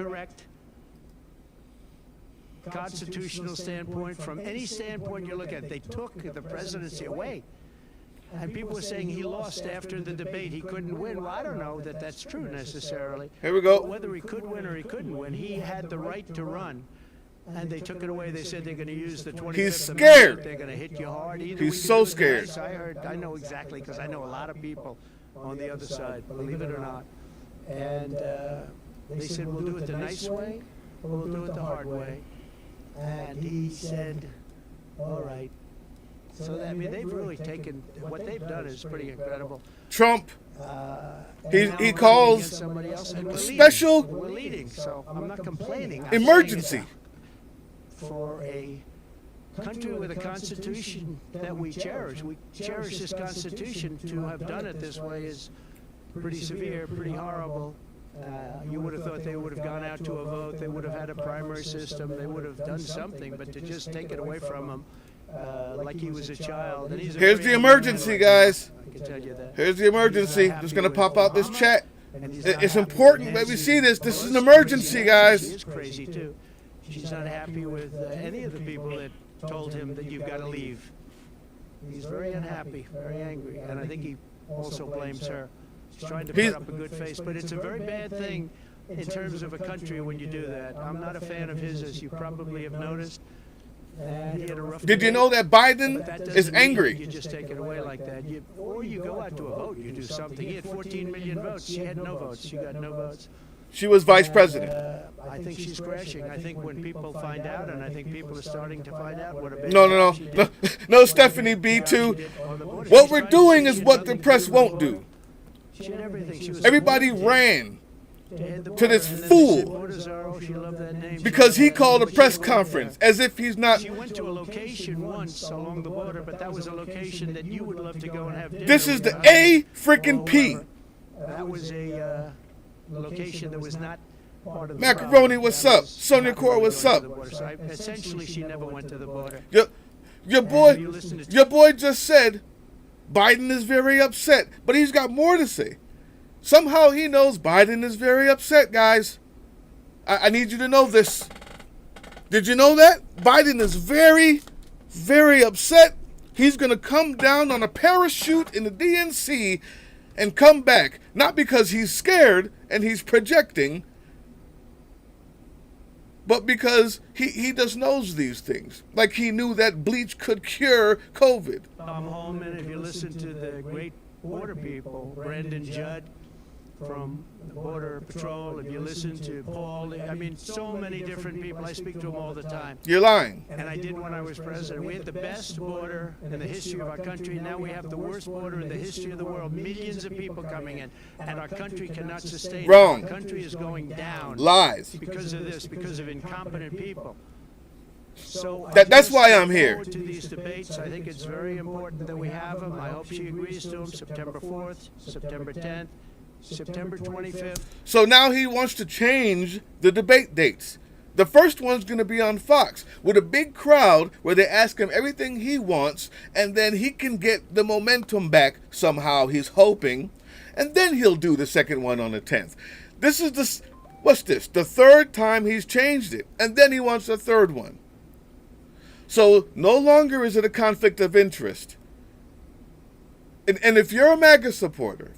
correct constitutional standpoint, from any standpoint you look at. They took the presidency away. And people were saying he lost after the debate. He couldn't win. Well, I don't know that that's true necessarily. Here we go. But whether he could win or he couldn't win, he had the right to run. And they took it away. They said they're going to use the 25th He's scared. Amendment. They're going to hit you hard. Either He's we can so do it scared. tonight. I know exactly, because I know a lot of people on the other side, believe it or not. And they said, we'll do it the nice way or we'll do it the hard way. And he said, all right. So, I mean, they've really taken, what they've done is pretty incredible. Trump, he calls somebody else, and special we're leading, so I'm not complaining. I'm emergency. For a country with a constitution that we cherish this constitution. To have done it this way is pretty severe, pretty horrible. You would have thought they would have gone out to a vote, they would have had a primary system, they would have done something, but to just take it away from him like he was a child. And Here's the emergency, guys. I can tell you that. Here's the emergency. Just going to pop out this chat. It's important that we see this. This is an emergency, guys. She is crazy, too. She's not happy with any of the people that told him that you've got to leave. He's very unhappy, very angry, and I think he also blames her. He's trying to put up a good face, but it's a very bad thing in terms of a country when you do that. I'm not a fan of his, as you probably have noticed. And he had a rough Did you debate, know that Biden but that doesn't is mean angry? You just take it away like that. Or you go out to a vote, you do something. He had 14 million votes. She had no votes. She got no votes. She was vice president. I think she's crashing. I think when people find out, and I think people are starting to find out what a bad No, job she did. no, Stephanie B. Too. What we're doing is what the press won't do. She had everything. She was Everybody ran to this and then fool they said, Bordazaro, she loved that name. because he called a press conference as if he's not. She went to a location once along the border, but that was a location that you would love to go and have dinner. This is with the your A husband freaking or P. whoever. That was a location that was not part of the Macaroni, problem. what's That up? was Sonia not Cora, really what's going up? to the border. So essentially, she never went to the border. Your boy just said Biden is very upset, but he's got more to say. Somehow he knows Biden is very upset, guys. I need you to know this. Did you know that? Biden is very, very upset. He's going to come down on a parachute in the DNC and come back. Not because he's scared and he's projecting, but because he just knows these things. Like he knew that bleach could cure COVID. I'm home, and if you listen to the great border people, Brandon Judd from the Border Patrol, if you listen to Paul, I mean, so many different people. I speak to them all the time. You're lying. And I did when I was president. We had the best border in the history of our country. Now we have the worst border in the history of the world. Millions of people coming in, and our country cannot sustain it. Wrong. Our country is going down. Lies. Because of this, because of incompetent people. So That's why I'm here. Forward to these debates. I think it's very important that we have them. I hope she agrees to them. September 4th, September 10th, September 25th. So now he wants to change the debate dates. The first one's going to be on Fox with a big crowd where they ask him everything he wants, and then he can get the momentum back somehow, he's hoping, and then he'll do the second one on the 10th. This is what's this? The third time he's changed it, and then he wants a third one. So no longer is it a conflict of interest. And if you're a MAGA supporter,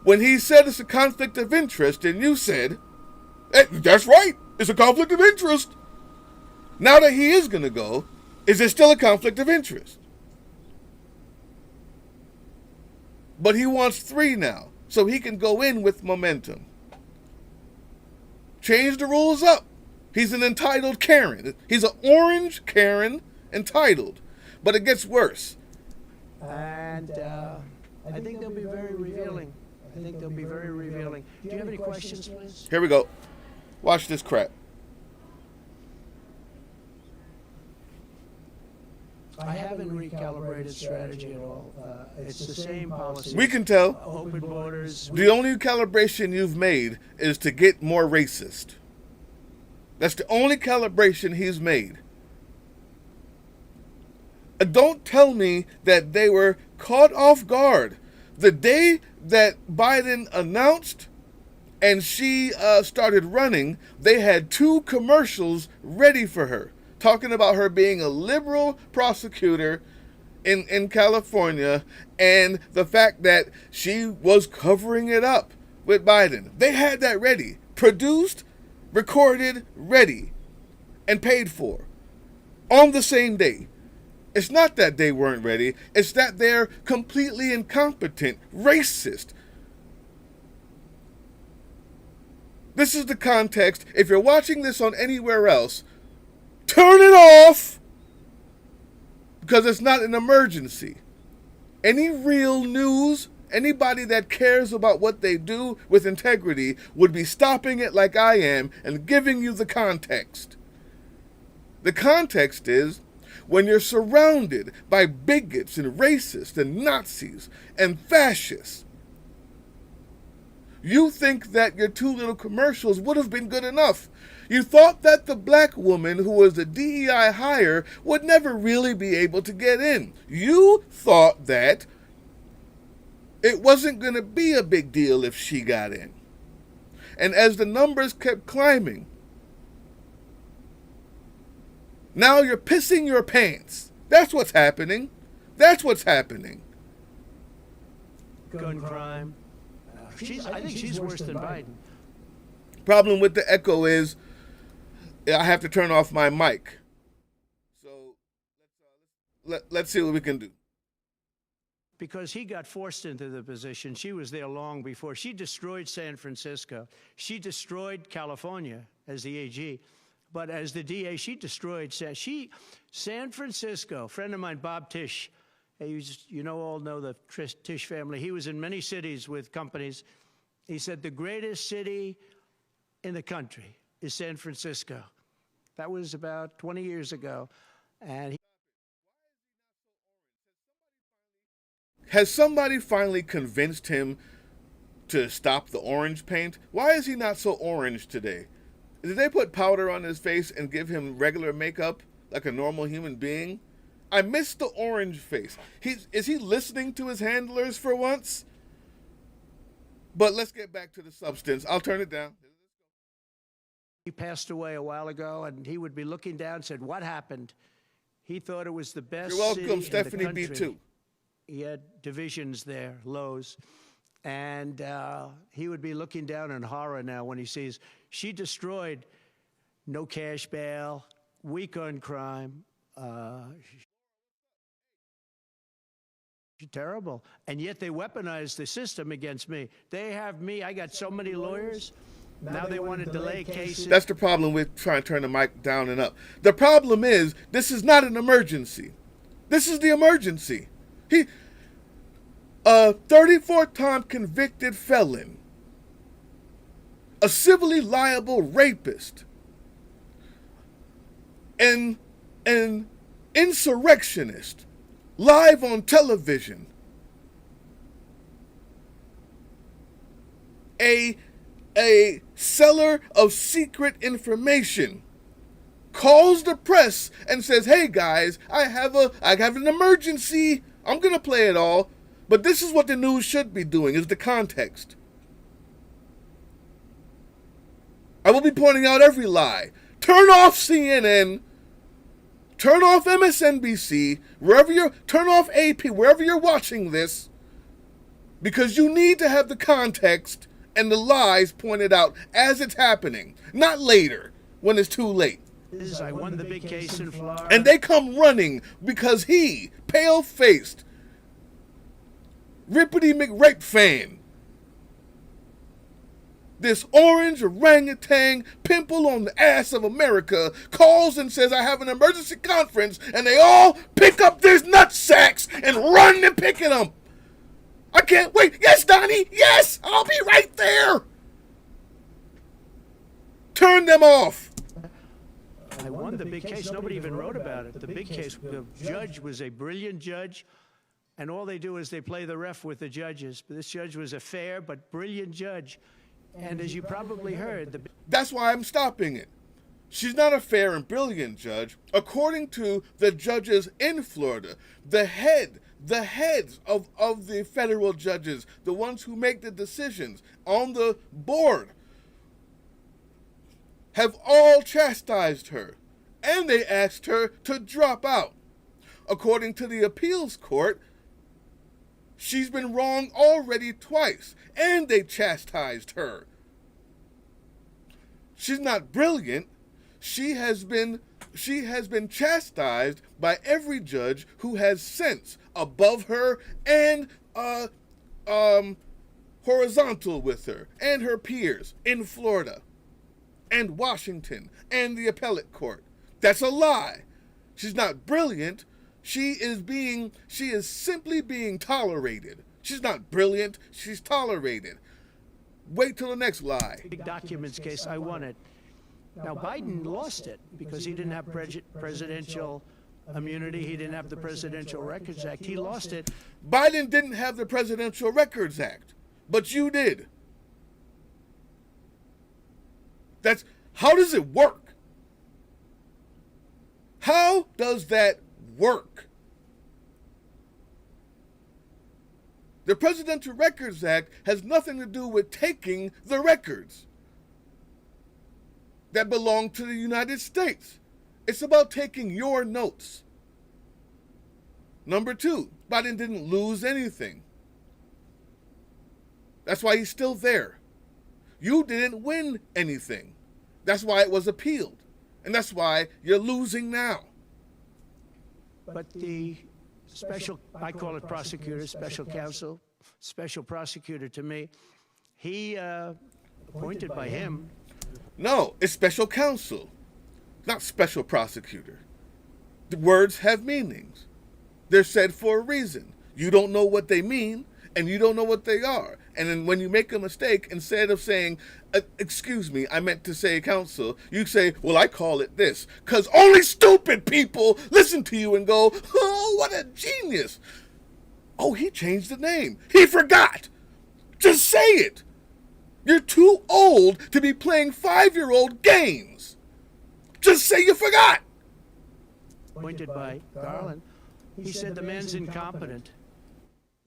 when he said it's a conflict of interest, and you said, hey, that's right, it's a conflict of interest. Now that he is going to go, is it still a conflict of interest? But he wants 3 now, so he can go in with momentum. Change the rules up. He's an entitled Karen. He's an orange Karen, entitled. But it gets worse. And I think they'll be very revealing. Do you have any questions, please? Here we go. Watch this crap. I haven't recalibrated strategy at all. It's the same policy. We can tell. Open borders. The only calibration you've made is to get more racist. That's the only calibration he's made. Don't tell me that they were caught off guard. The day that Biden announced and she started running, they had 2 commercials ready for her, talking about her being a liberal prosecutor in California and the fact that she was covering it up with Biden. They had that ready, produced, recorded, ready, and paid for on the same day. It's not that they weren't ready, it's that they're completely incompetent, racist. This is the context. If you're watching this on anywhere else, turn it off, because it's not an emergency. Any real news, anybody that cares about what they do with integrity would be stopping it like I am and giving you the context. The context is when you're surrounded by bigots and racists and Nazis and fascists, you think that your 2 little commercials would have been good enough. You thought that the black woman who was the DEI hire would never really be able to get in. You thought that it wasn't going to be a big deal if she got in. And as the numbers kept climbing, now you're pissing your pants. That's what's happening. That's what's happening. Gun crime. I think she's worse than Biden. Problem with the echo is I have to turn off my mic. So let's see what we can do. Because he got forced into the position. She was there long before. She destroyed San Francisco. She destroyed California as the AG. But as the DA, she destroyed San Francisco. A friend of mine, Bob Tisch, all know the Tisch family. He was in many cities with companies. He said the greatest city in the country is San Francisco. That was about 20 years ago. And has somebody finally convinced him to stop the orange paint? Why is he not so orange today? Did they put powder on his face and give him regular makeup like a normal human being? I miss the orange face. Is he listening to his handlers for once? But let's get back to the substance. I'll turn it down. He passed away a while ago, and he would be looking down and said, "What happened?" He thought it was the best You're welcome, city Stephanie in the country. B2. He had divisions there, lows. And he would be looking down in horror now when he sees she destroyed no cash bail, weak on crime. She's terrible. And yet they weaponized the system against me. They have me. I got so many lawyers. Now they want to delay cases. That's the problem with trying to turn the mic down and up. The problem is this is not an emergency. This is the emergency. A 34-time convicted felon, a civilly liable rapist, an insurrectionist, live on television, a seller of secret information, calls the press and says, "Hey guys, I have an emergency. I'm gonna play it all." But this is what the news should be doing, is the context. I will be pointing out every lie. Turn off CNN. Turn off MSNBC. Turn off AP, wherever you're watching this. Because you need to have the context and the lies pointed out as it's happening. Not later, when it's too late. I won the big case in Florida. And they come running because he, pale-faced, Rippity McRape fan, this orange orangutan pimple on the ass of America, calls and says, "I have an emergency conference," and they all pick up their nutsacks and run and pick it up. I can't wait. Yes, Donnie. Yes, I'll be right there. Turn them off. I won the big case. Nobody even wrote about it. The big case. The judge was a brilliant judge. And all they do is they play the ref with the judges. But this judge was a fair but brilliant judge. And as you probably heard, that's why I'm stopping it. She's not a fair and brilliant judge. According to the judges in Florida, the head the heads of the federal judges, the ones who make the decisions on the board, have all chastised her, and they asked her to drop out. According to the appeals court, she's been wrong already twice, and they chastised her. She's not brilliant. She has been chastised by every judge who has sense above her and horizontal with her and her peers in Florida and Washington and the appellate court. That's a lie. She's not brilliant. She is simply being tolerated. She's not brilliant. She's tolerated. Wait till the next lie. Big documents case, I won it. Now, Biden lost it because he didn't have presidential immunity. He didn't have the Presidential Records Act. He lost it. Biden didn't have the Presidential Records Act, but you did. How does it work? How does that work? The Presidential Records Act has nothing to do with taking the records that belong to the United States. It's about taking your notes. Number two, Biden didn't lose anything. That's why he's still there. You didn't win anything. That's why it was appealed. And that's why you're losing now. But the special, I call it prosecutor, special counsel, special prosecutor to me, he, appointed by him. No, it's special counsel, not special prosecutor. The words have meanings. They're said for a reason. You don't know what they mean, and you don't know what they are. And then when you make a mistake, instead of saying, excuse me, I meant to say counsel, you say, well, I call it this. Because only stupid people listen to you and go, oh, what a genius. Oh, he changed the name. He forgot. Just say it. You're too old to be playing 5-year-old games. Just say you forgot. Appointed by Garland. He said the man's incompetent.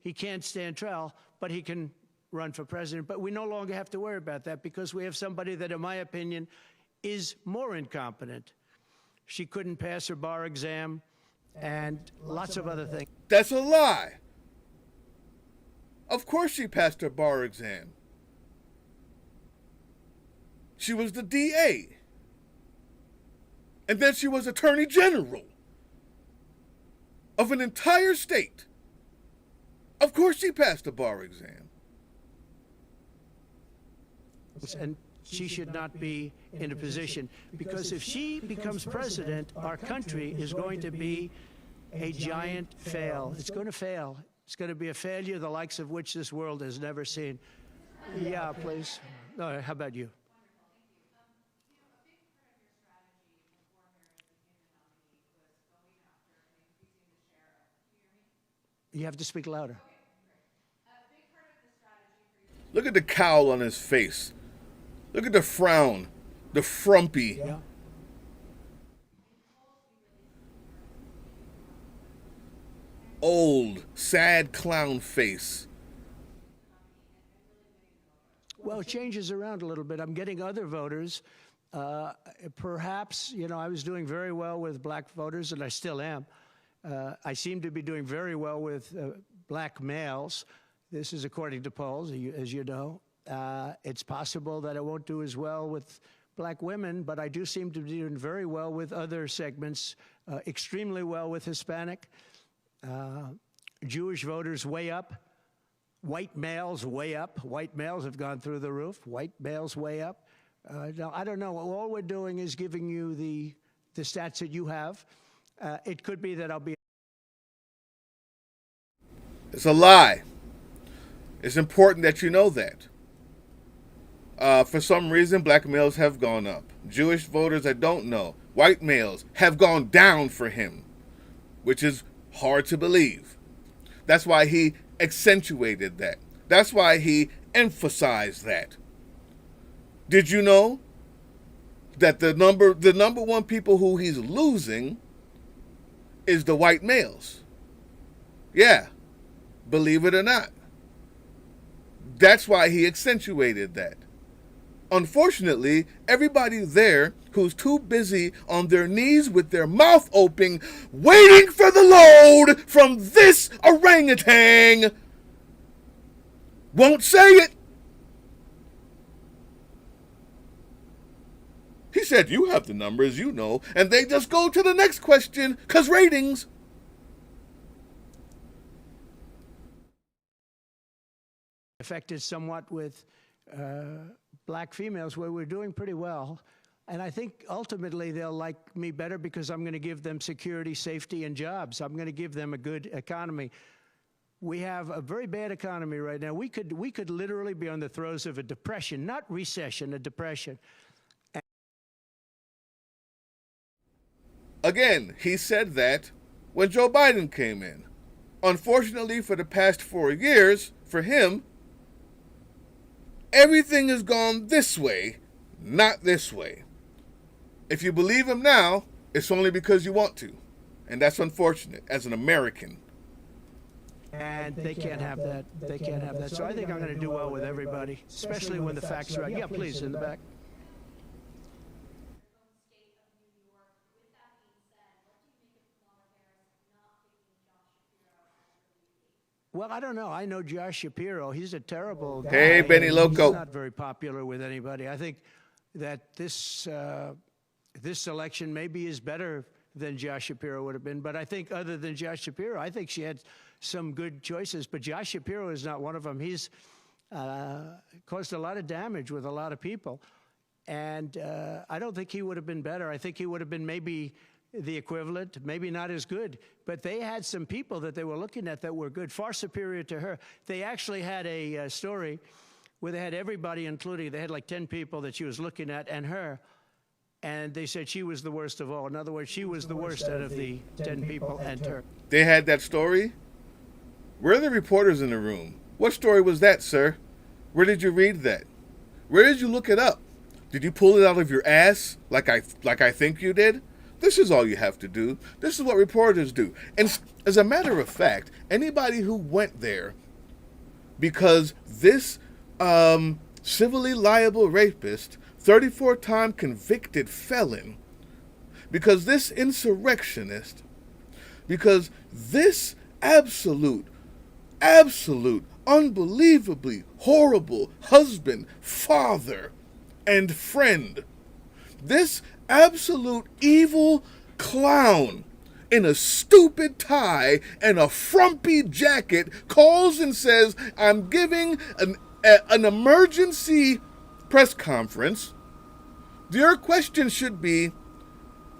He can't stand trial, but he can run for president. But we no longer have to worry about that because we have somebody that, in my opinion, is more incompetent. She couldn't pass her bar exam and lots of other things. That's a lie. Of course she passed her bar exam. She was the DA. And then she was Attorney General of an entire state. Of course she passed the bar exam. And she should not be in a position, because if she becomes president, our country is going to be a giant fail. It's going to fail. It's going to be a failure the likes of which this world has never seen. Yeah, please. No, how about you? You have to speak louder. Look at the cowl on his face. Look at the frown, the frumpy. Yeah. Old, sad clown face. Well, it changes around a little bit. I'm getting other voters. Perhaps, I was doing very well with black voters, and I still am. I seem to be doing very well with black males. This is according to polls, as you know. It's possible that I won't do as well with black women, but I do seem to be doing very well with other segments, extremely well with Hispanic. Jewish voters way up. White males way up. White males have gone through the roof. White males way up. Now, I don't know. All we're doing is giving you the stats that you have. It could be that I'll be. It's a lie. It's important that you know that. For some reason, black males have gone up. Jewish voters, I don't know. White males have gone down for him, which is hard to believe. That's why he accentuated that. That's why he emphasized that. Did you know that the number one people who he's losing is the white males? Yeah, believe it or not. That's why he accentuated that. Unfortunately, everybody there who's too busy on their knees with their mouth open, waiting for the load from this orangutan, won't say it. He said, you have the numbers, you know, and they just go to the next question, because ratings. Affected somewhat with black females, where we're doing pretty well. And I think ultimately they'll like me better because I'm going to give them security, safety, and jobs. I'm going to give them a good economy. We have a very bad economy right now. We could literally be on the throes of a depression, not recession, a depression. Again, he said that when Joe Biden came in. Unfortunately, for the past 4 years, for him, everything has gone this way, not this way. If you believe him now, it's only because you want to. And that's unfortunate as an American. And they can't have that. They can't have that. So I think I'm going to do well with everybody, especially when the facts are right. Yeah, please, in the back. Well, I don't know. I know Josh Shapiro. He's a terrible guy. Hey, Benny Loco. He's not very popular with anybody. I think that this election maybe is better than Josh Shapiro would have been. But I think other than Josh Shapiro, I think she had some good choices. But Josh Shapiro is not one of them. He's caused a lot of damage with a lot of people. And I don't think he would have been better. I think he would have been maybe the equivalent, maybe not as good. But they had some people that they were looking at that were good, far superior to her. They actually had a story where they had everybody, including, they had like 10 people that she was looking at and her. And they said she was the worst of all. In other words, she was the worst out of the 10 people and her. They had that story? Where are the reporters in the room? What story was that, sir? Where did you read that? Where did you look it up? Did you pull it out of your ass like I think you did? This is all you have to do. This is what reporters do. And as a matter of fact, anybody who went there because this civilly liable rapist, 34-time convicted felon, because this insurrectionist, because this absolute, unbelievably horrible husband, father, and friend, this absolute evil clown in a stupid tie and a frumpy jacket calls and says, I'm giving an emergency press conference. Your question should be,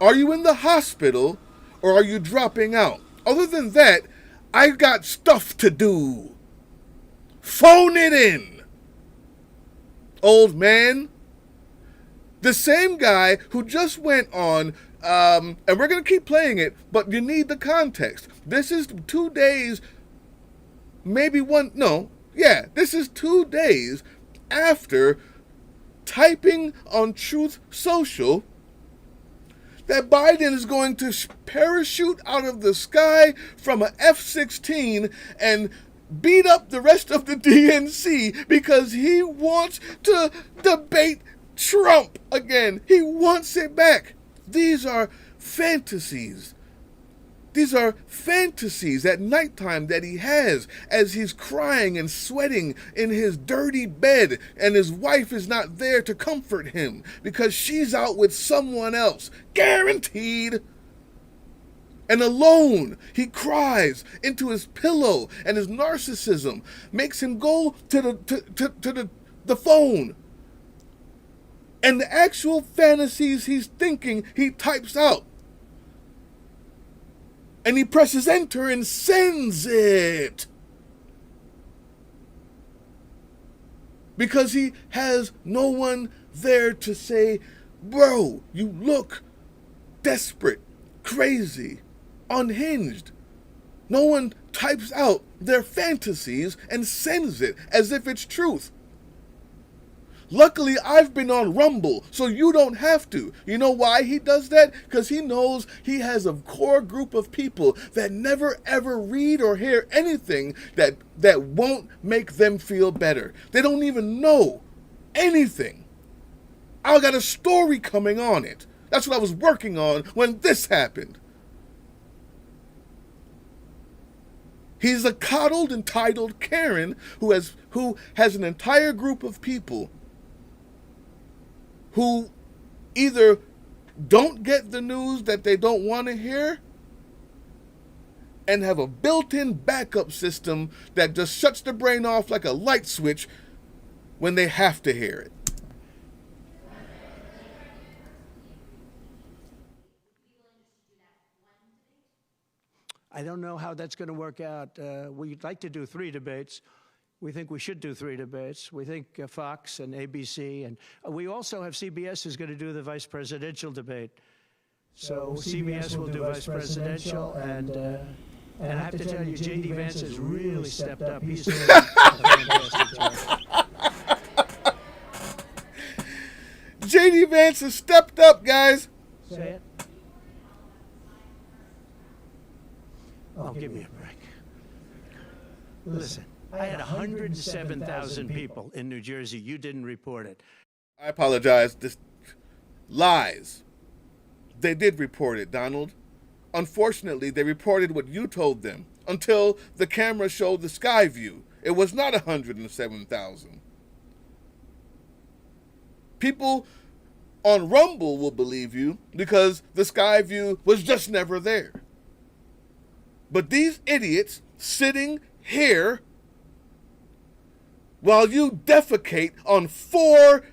are you in the hospital or are you dropping out? Other than that, I got stuff to do. Phone it in, old man. The same guy who just went on, and we're going to keep playing it, but you need the context. This is 2 days, this is 2 days after typing on Truth Social that Biden is going to parachute out of the sky from an F-16 and beat up the rest of the DNC because he wants to debate Trump again. He wants it back. These are fantasies. These are fantasies at nighttime that he has as he's crying and sweating in his dirty bed and his wife is not there to comfort him because she's out with someone else. Guaranteed. And alone, he cries into his pillow and his narcissism makes him go to the phone. And the actual fantasies he's thinking, he types out. And he presses enter and sends it. Because he has no one there to say, bro, you look desperate, crazy, unhinged. No one types out their fantasies and sends it as if it's truth. Luckily, I've been on Rumble, so you don't have to. You know why he does that? Because he knows he has a core group of people that never ever read or hear anything that won't make them feel better. They don't even know anything. I got a story coming on it. That's what I was working on when this happened. He's a coddled, entitled Karen who has an entire group of people who either don't get the news that they don't want to hear and have a built-in backup system that just shuts the brain off like a light switch when they have to hear it. I don't know how that's going to work out. We'd like to do 3 debates. We think we should do 3 debates. We think Fox and ABC, and we also have CBS is going to do the vice presidential debate. So CBS will do vice presidential, and I have to tell you, J.D. Vance has really stepped up. He's doing a fantastic job. J.D. Vance has stepped up, guys. Say it. Oh, give me a break. Listen, I had 107,000 people in New Jersey. You didn't report it. I apologize. This lies. They did report it, Donald. Unfortunately, they reported what you told them until the camera showed the sky view. It was not 107,000. People on Rumble will believe you because the sky view was just never there. But these idiots sitting here while you defecate on 4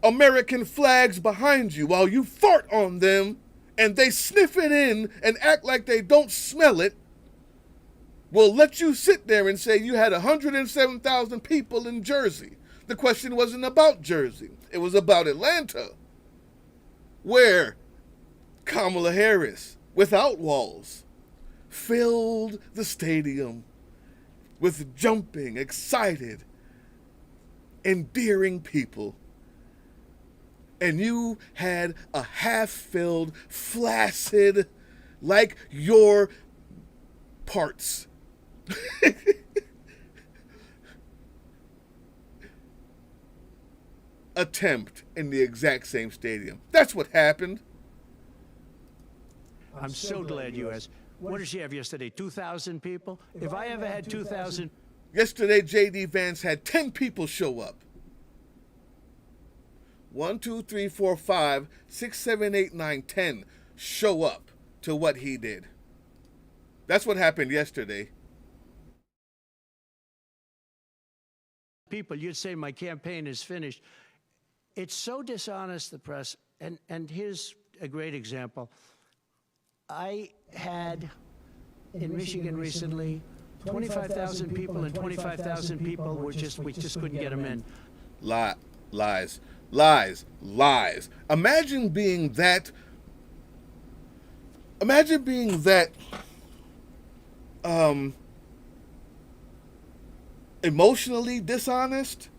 American flags behind you, while you fart on them and they sniff it in and act like they don't smell it, will let you sit there and say you had 107,000 people in Jersey. The question wasn't about Jersey. It was about Atlanta, where Kamala Harris, without walls, filled the stadium with jumping, excited, endearing people. And you had a half-filled, flaccid, like your parts. Attempt in the exact same stadium. That's what happened. I'm so glad you asked. What did she have yesterday? 2,000 people? If I ever had 2,000... Yesterday, J.D. Vance had 10 people show up. 1, 2, 3, 4, 5, 6, 7, 8, 9, 10 show up to what he did. That's what happened yesterday. People, you'd say my campaign is finished. It's so dishonest, the press. And here's a great example. I had in Michigan recently 25,000 people, and 25,000 people were we just couldn't get them in. Lies. Imagine being that emotionally dishonest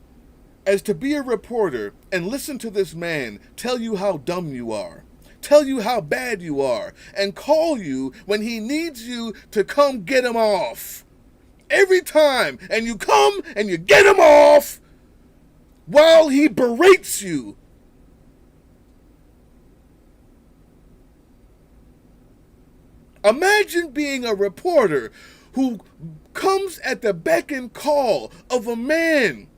as to be a reporter and listen to this man tell you how dumb you are, tell you how bad you are, and call you when he needs you to come get him off. Every time, and you come and you get him off while he berates you. Imagine being a reporter who comes at the beck and call of a man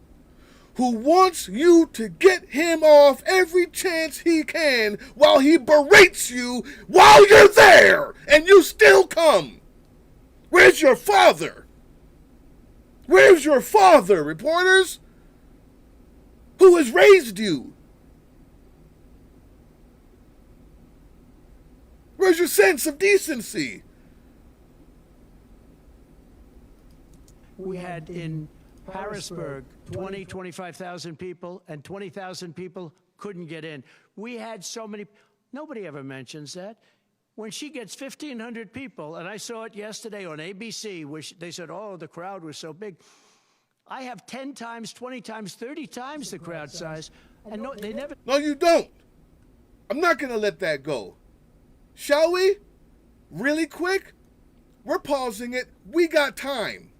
who wants you to get him off every chance he can while he berates you while you're there, and you still come. Where's your father? Where's your father, reporters? Who has raised you? Where's your sense of decency? We had in Harrisburg 25,000 people, and 20,000 people couldn't get in. We had so many, nobody ever mentions that. When she gets 1,500 people, and I saw it yesterday on ABC, where they said, oh, the crowd was so big. I have 10 times, 20 times, 30 times the crowd size, and no, they never. No, you don't. I'm not going to let that go. Shall we? Really quick? We're pausing it. We got time.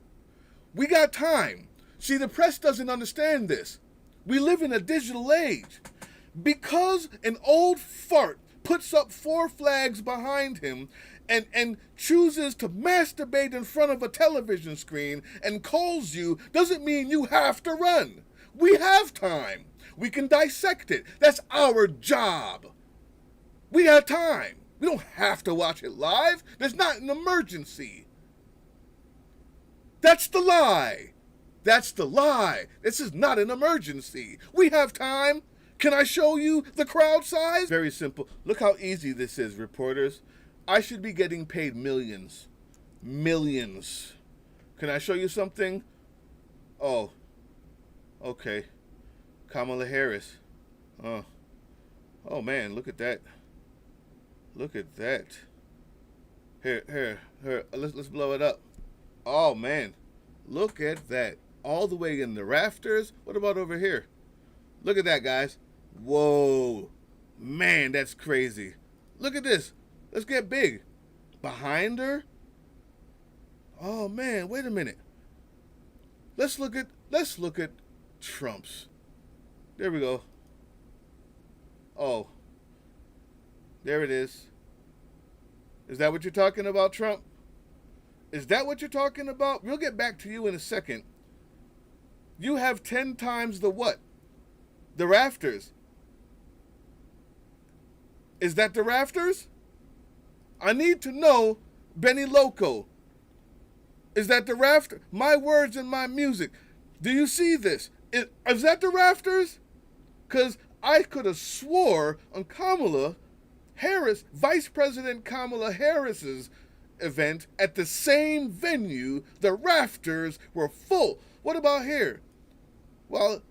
We got time. See, the press doesn't understand this. We live in a digital age. Because an old fart puts up 4 flags behind him and chooses to masturbate in front of a television screen and calls you, doesn't mean you have to run. We have time. We can dissect it. That's our job. We got time. We don't have to watch it live. There's not an emergency. That's the lie. That's the lie. This is not an emergency. We have time. Can I show you the crowd size? Very simple. Look how easy this is, reporters. I should be getting paid millions. Millions. Can I show you something? Oh. Okay. Kamala Harris. Oh man, look at that. Look at that. Here. Let's blow it up. Oh man. Look at that. All the way in the rafters. What about over here? Look at that, guys. Whoa. Man, that's crazy. Look at this. Let's get big. Behind her? Oh man, wait a minute. Let's look at Trump's. There we go. Oh. There it is. Is that what you're talking about, Trump? Is that what you're talking about? We'll get back to you in a second. You have 10 times the what? The rafters. Is that the rafters? I need to know, Benny Loco. Is that the rafter? My words and my music. Do you see this? Is that the rafters? Because I could have swore on Kamala Harris, Vice President Kamala Harris's event at the same venue, the rafters were full. What about here? Well,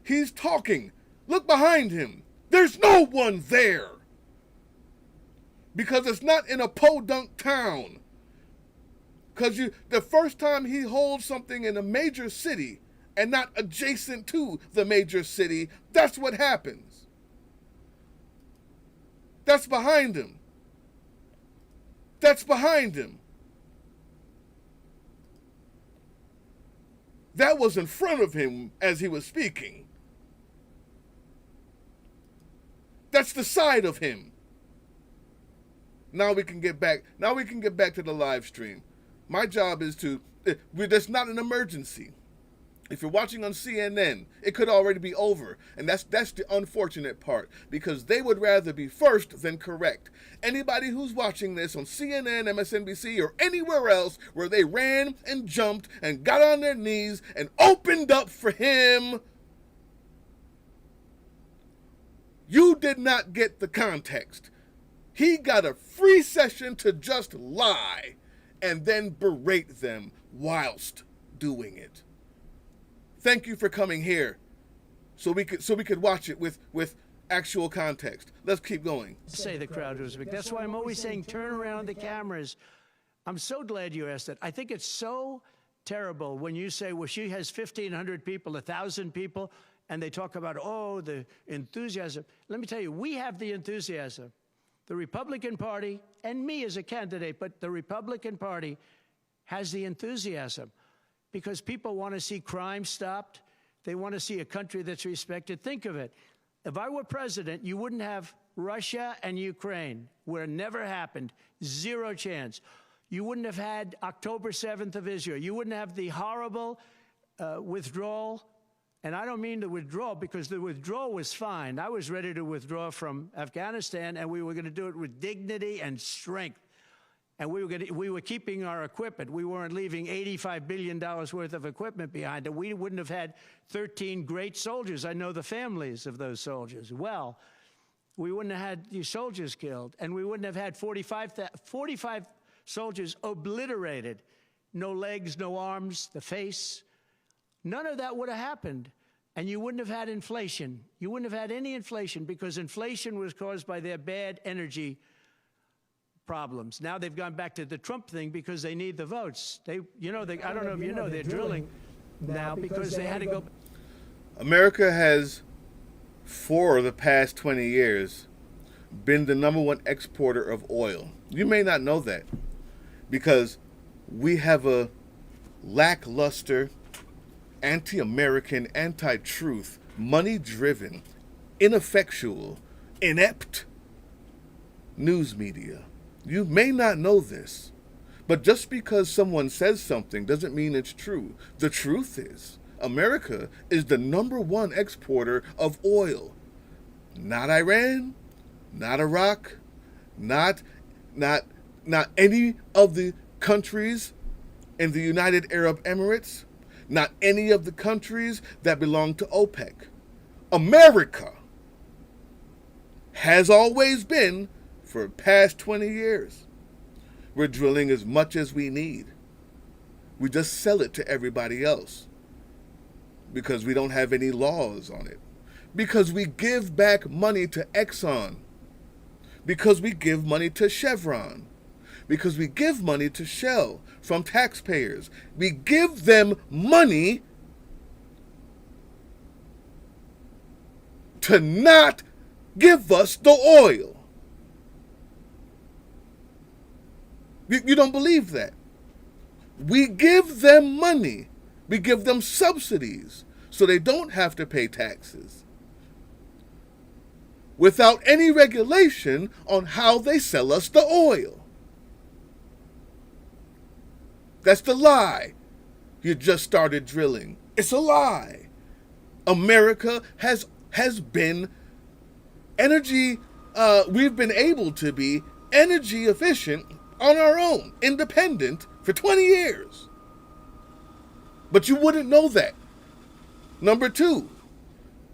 he's talking. Look behind him. There's no one there. Because it's not in a podunk town. Because the first time he holds something in a major city and not adjacent to the major city, that's what happens. That's behind him. That's behind him. That was in front of him as he was speaking. That's the side of him. Now we can get back. Now we can get back to the live stream. My job is to. That's not an emergency. If you're watching on CNN, it could already be over, and that's the unfortunate part, because they would rather be first than correct. Anybody who's watching this on CNN, MSNBC, or anywhere else where they ran and jumped and got on their knees and opened up for him, you did not get the context. He got a free session to just lie and then berate them whilst doing it. Thank you for coming here, so we could watch it with actual context. Let's keep going. Say the crowd was big. That's why I'm always saying turn around the cameras. I'm so glad you asked that. I think it's so terrible when you say, well, she has 1,500 people, 1,000 people, and they talk about, oh, the enthusiasm. Let me tell you, we have the enthusiasm. The Republican Party, and me as a candidate, but the Republican Party has the enthusiasm. Because people want to see crime stopped. They want to see a country that's respected. Think of it. If I were president, you wouldn't have Russia and Ukraine, where it never happened. Zero chance. You wouldn't have had October 7th of Israel. You wouldn't have the horrible withdrawal. And I don't mean the withdrawal, because the withdrawal was fine. I was ready to withdraw from Afghanistan, and we were going to do it with dignity and strength. And we were keeping our equipment. We weren't leaving $85 billion worth of equipment behind. And we wouldn't have had 13 great soldiers. I know the families of those soldiers well. We wouldn't have had these soldiers killed. And we wouldn't have had 45 soldiers obliterated. No legs, no arms, the face. None of that would have happened. And you wouldn't have had inflation. You wouldn't have had any inflation, because inflation was caused by their bad energy problems. Now they've gone back to the Trump thing because they need the votes. I don't know if you know, they're drilling now because they had to go. America has, for the past 20 years, been the #1 exporter of oil. You may not know that because we have a lackluster, anti-American, anti-truth, money-driven, ineffectual, inept news media. You may not know this, but just because someone says something doesn't mean it's true. The truth is, America is the #1 exporter of oil. Not Iran, not Iraq, not any of the countries in the United Arab Emirates, not any of the countries that belong to OPEC. America has always been for the past 20 years. We're drilling as much as we need. We just sell it to everybody else because we don't have any laws on it. Because we give back money to Exxon. Because we give money to Chevron. Because we give money to Shell from taxpayers. We give them money to not give us the oil. You don't believe that? We give them money. We give them subsidies so they don't have to pay taxes without any regulation on how they sell us the oil. That's the lie. You just started drilling. It's a lie. America has been energy, we've been able to be energy efficient on our own, independent, for 20 years. But you wouldn't know that. Number 2,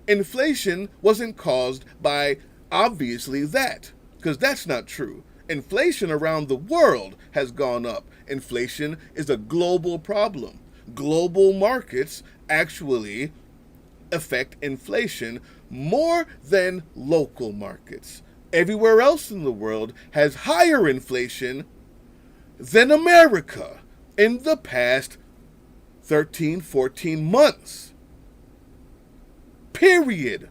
inflation wasn't caused by, obviously, that, because that's not true. Inflation around the world has gone up. Inflation is a global problem. Global markets actually affect inflation more than local markets. Everywhere else in the world has higher inflation than America in the past 13, 14 months. Period.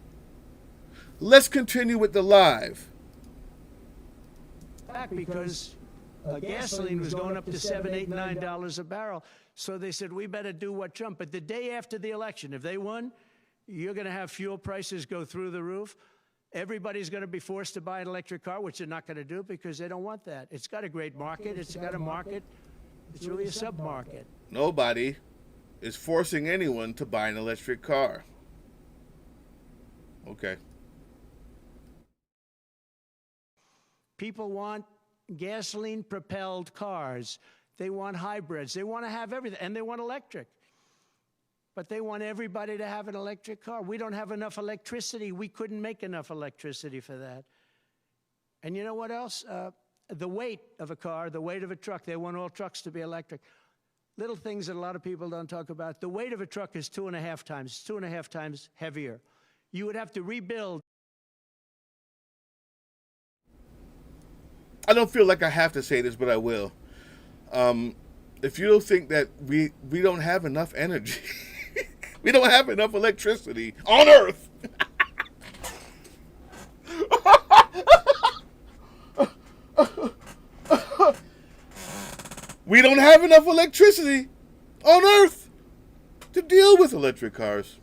Let's continue with the live. Back because gasoline was going up to $7, $8, $9 a barrel. So they said, we better do what Trump. But the day after the election, if they won, you're going to have fuel prices go through the roof. Everybody's going to be forced to buy an electric car, which they're not going to do because they don't want that. It's got a great market. It's got a market. It's really a sub-market. Nobody is forcing anyone to buy an electric car. Okay. People want gasoline-propelled cars. They want hybrids. They want to have everything, and they want electric. But they want everybody to have an electric car. We don't have enough electricity. We couldn't make enough electricity for that. And you know what else? The weight of a car, the weight of a truck. They want all trucks to be electric. Little things that a lot of people don't talk about. The weight of a truck is 2.5 times. It's 2.5 times heavier. You would have to rebuild. I don't feel like I have to say this, but I will. If you don't think that we don't have enough energy, we don't have enough electricity on Earth. We don't have enough electricity on Earth to deal with electric cars.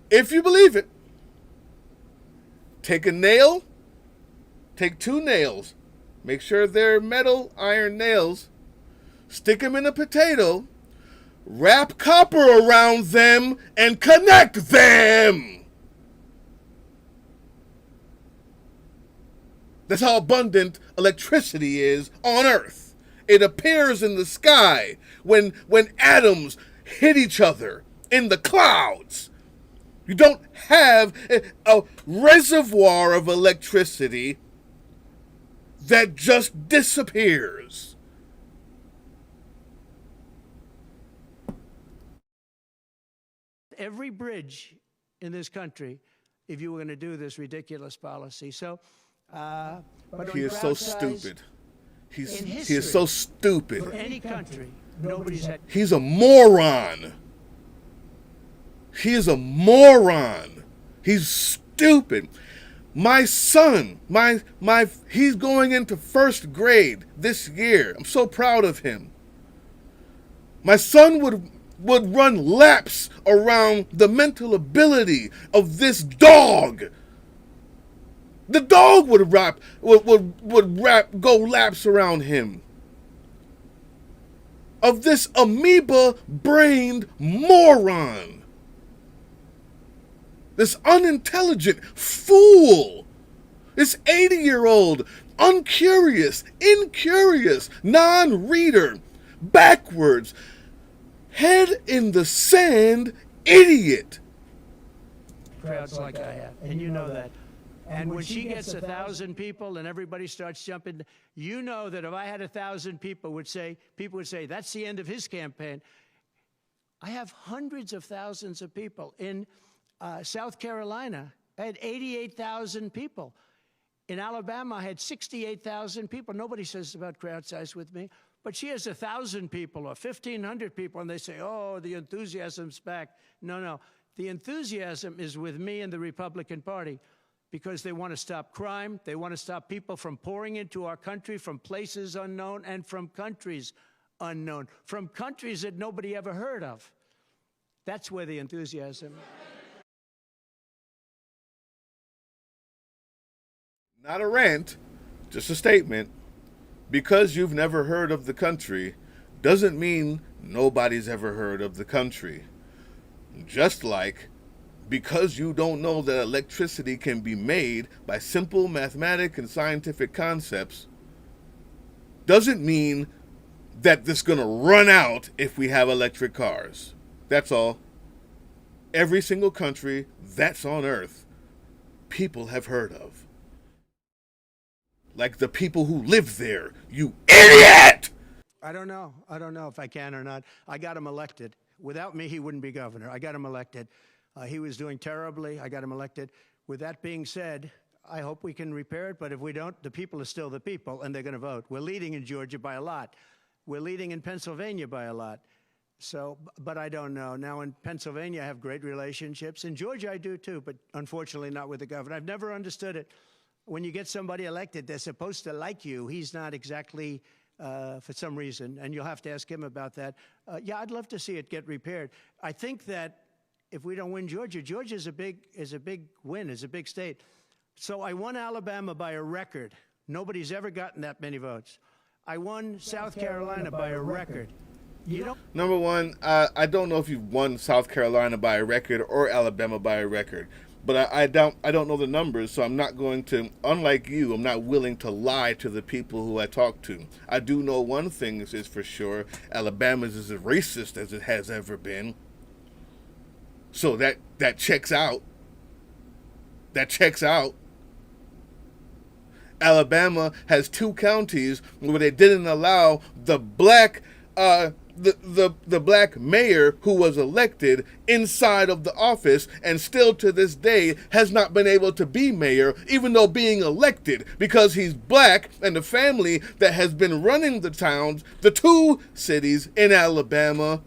If you believe it, take a nail, take 2 nails, make sure they're metal iron nails, stick them in a potato, wrap copper around them, and connect them. That's how abundant electricity is on Earth. It appears in the sky when atoms hit each other in the clouds. You don't have a reservoir of electricity that just disappears. Every bridge in this country, if you were going to do this ridiculous policy. So, but he is so stupid. In He history, is so for stupid. any country, nobody's had. He's a moron. He is a moron. He's stupid. My son, he's going into first grade this year. I'm so proud of him. My son would run laps around the mental ability of this dog. The dog would go laps around him. Of this amoeba-brained moron. This unintelligent fool. This 80-year-old, uncurious, incurious, non-reader, backwards, head in the sand idiot. Crowds like I have, and you know that. And when she gets 1,000 people and everybody starts jumping, you know that if I had 1,000 people would say, that's the end of his campaign. I have hundreds of thousands of people. In South Carolina, I had 88,000 people. In Alabama, I had 68,000 people. Nobody says about crowd size with me. But she has 1,000 people or 1,500 people, and they say, oh, the enthusiasm's back. No. The enthusiasm is with me and the Republican Party because they want to stop crime. They want to stop people from pouring into our country from places unknown and from countries unknown, from countries that nobody ever heard of. That's where the enthusiasm. Not a rant, just a statement. Because you've never heard of the country doesn't mean nobody's ever heard of the country. Just like because you don't know that electricity can be made by simple mathematic and scientific concepts doesn't mean that this is going to run out if we have electric cars. That's all. Every single country that's on Earth, people have heard of. Like the people who live there, you idiot! I don't know if I can or not. I got him elected. Without me, he wouldn't be governor. I got him elected. He was doing terribly. I got him elected. With that being said, I hope we can repair it, but if we don't, the people are still the people, and they're going to vote. We're leading in Georgia by a lot. We're leading in Pennsylvania by a lot. So, but I don't know. Now, in Pennsylvania, I have great relationships. In Georgia, I do too, but unfortunately not with the governor. I've never understood it. When you get somebody elected, they're supposed to like you. He's not exactly, for some reason, and you'll have to ask him about that. Yeah, I'd love to see it get repaired. I think that if we don't win Georgia, Georgia is a big win, is a big state. So I won Alabama by a record. Nobody's ever gotten that many votes. I won South Carolina by a record. You don't. Number one, I don't know if you've won South Carolina by a record or Alabama by a record. But I don't know the numbers, so I'm not going to, unlike you, I'm not willing to lie to the people who I talk to. I do know one thing is for sure, Alabama is as racist as it has ever been. So that checks out. That checks out. Alabama has 2 counties where they didn't allow the black the black mayor who was elected inside of the office and still to this day has not been able to be mayor, even though being elected, because he's black, and the family that has been running the towns, the 2 cities in Alabama,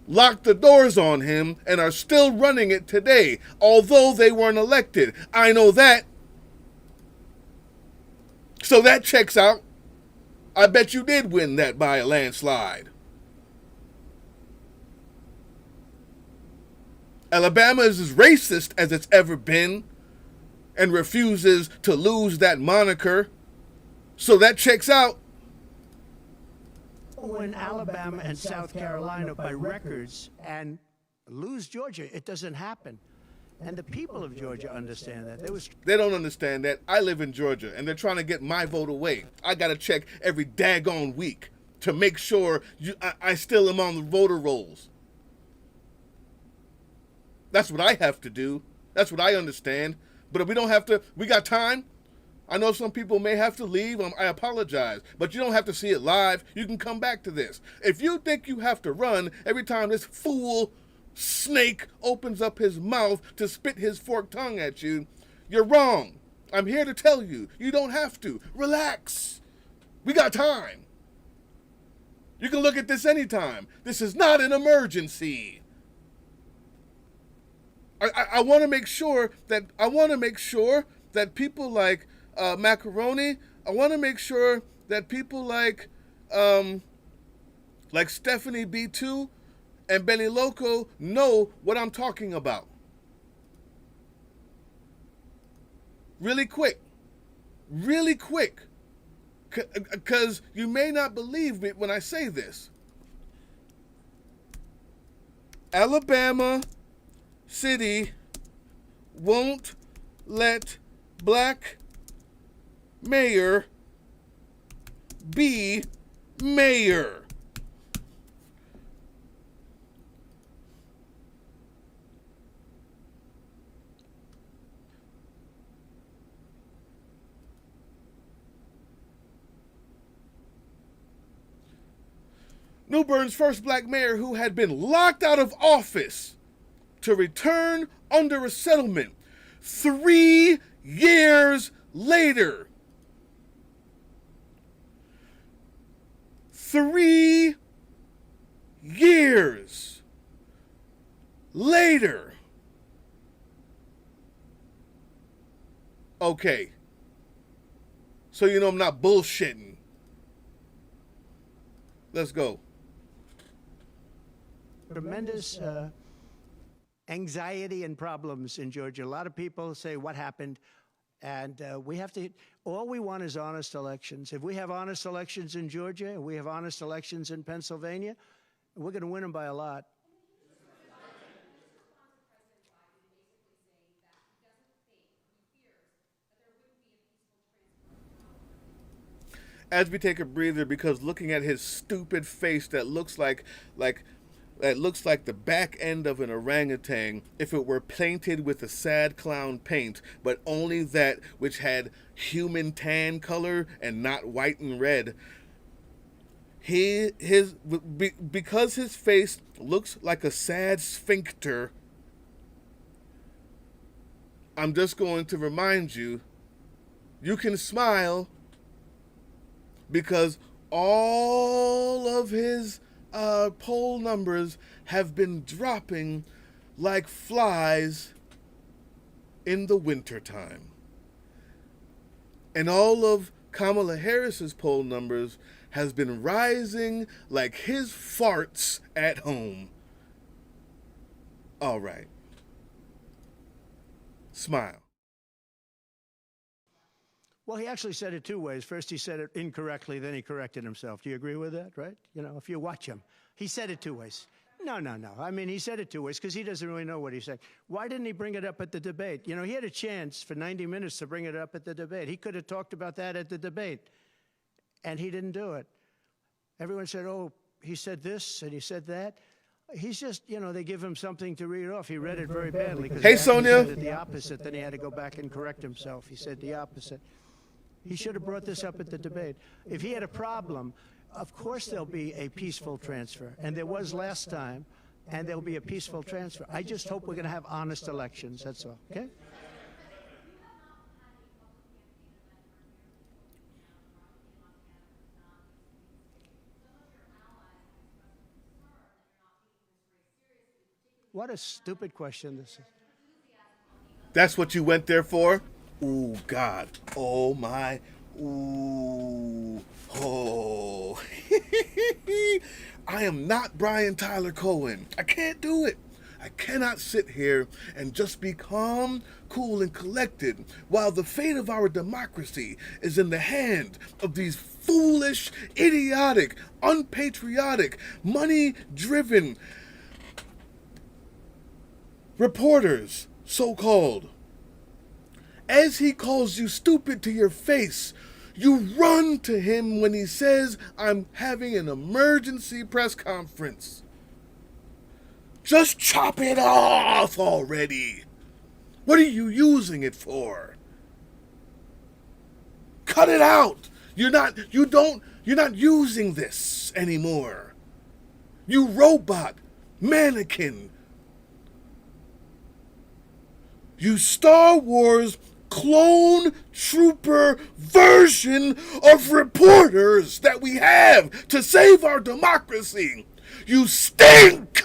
locked the doors on him and are still running it today, although they weren't elected. I know that. So that checks out. I bet you did win that by a landslide. Alabama is as racist as it's ever been and refuses to lose that moniker. So that checks out. Win Alabama and South Carolina by records and lose Georgia. It doesn't happen. And the people of Georgia understand that. They don't understand that. I live in Georgia, and they're trying to get my vote away. I got to check every daggone week to make sure I still am on the voter rolls. That's what I have to do. That's what I understand. But if we don't have to, we got time. I know some people may have to leave. I apologize. But you don't have to see it live. You can come back to this. If you think you have to run every time this fool snake opens up his mouth to spit his forked tongue at you, you're wrong. I'm here to tell you, you don't have to. Relax. We got time. You can look at this anytime. This is not an emergency. I want to make sure that people like Macaroni. I want to make sure that people like Stephanie B2 and Benny Loco know what I'm talking about. Really quick, because you may not believe me when I say this. Alabama City won't let black mayor be mayor. New Bern's first black mayor, who had been locked out of office, to return under a settlement 3 years later. 3 years later. Okay. So you know I'm not bullshitting. Let's go. Tremendous anxiety and problems in Georgia. A lot of people say, what happened? And we have to, all we want is honest elections. If we have honest elections in Georgia, we have honest elections in Pennsylvania, we're going to win them by a lot. As we take a breather, because looking at his stupid face that looks like the back end of an orangutan if it were painted with a sad clown paint, but only that which had human tan color and not white and red. Because his face looks like a sad sphincter, I'm just going to remind you, you can smile, because all of his poll numbers have been dropping like flies in the wintertime. And all of Kamala Harris's poll numbers has been rising like his farts at home. All right. Smile. Well, he actually said it two ways. First, he said it incorrectly, then he corrected himself. Do you agree with that, right? You know, if you watch him, he said it two ways. No. I mean, he said it two ways because he doesn't really know what he's saying. Why didn't he bring it up at the debate? You know, he had a chance for 90 minutes to bring it up at the debate. He could have talked about that at the debate, and he didn't do it. Everyone said, oh, he said this and he said that. He's just, you know, they give him something to read off. He read it very badly. Hey, Sonia. He said the opposite, then he had to go back and correct himself. He said the opposite. He should have brought this up at the debate. If he had a problem, of course there'll be a peaceful transfer. And there was last time, and there'll be a peaceful transfer. I just hope we're going to have honest elections, that's all, okay? What a stupid question this is. That's what you went there for? Ooh, God. Oh, my. Ooh. Oh. I am not Brian Tyler Cohen. I can't do it. I cannot sit here and just be calm, cool, and collected while the fate of our democracy is in the hand of these foolish, idiotic, unpatriotic, money-driven reporters, so-called. As he calls you stupid to your face, you run to him when he says, I'm having an emergency press conference. Just chop it off already. What are you using it for? Cut it out. You're not using this anymore. You robot, mannequin. You Star Wars clone trooper version of reporters that we have to save our democracy. You stink!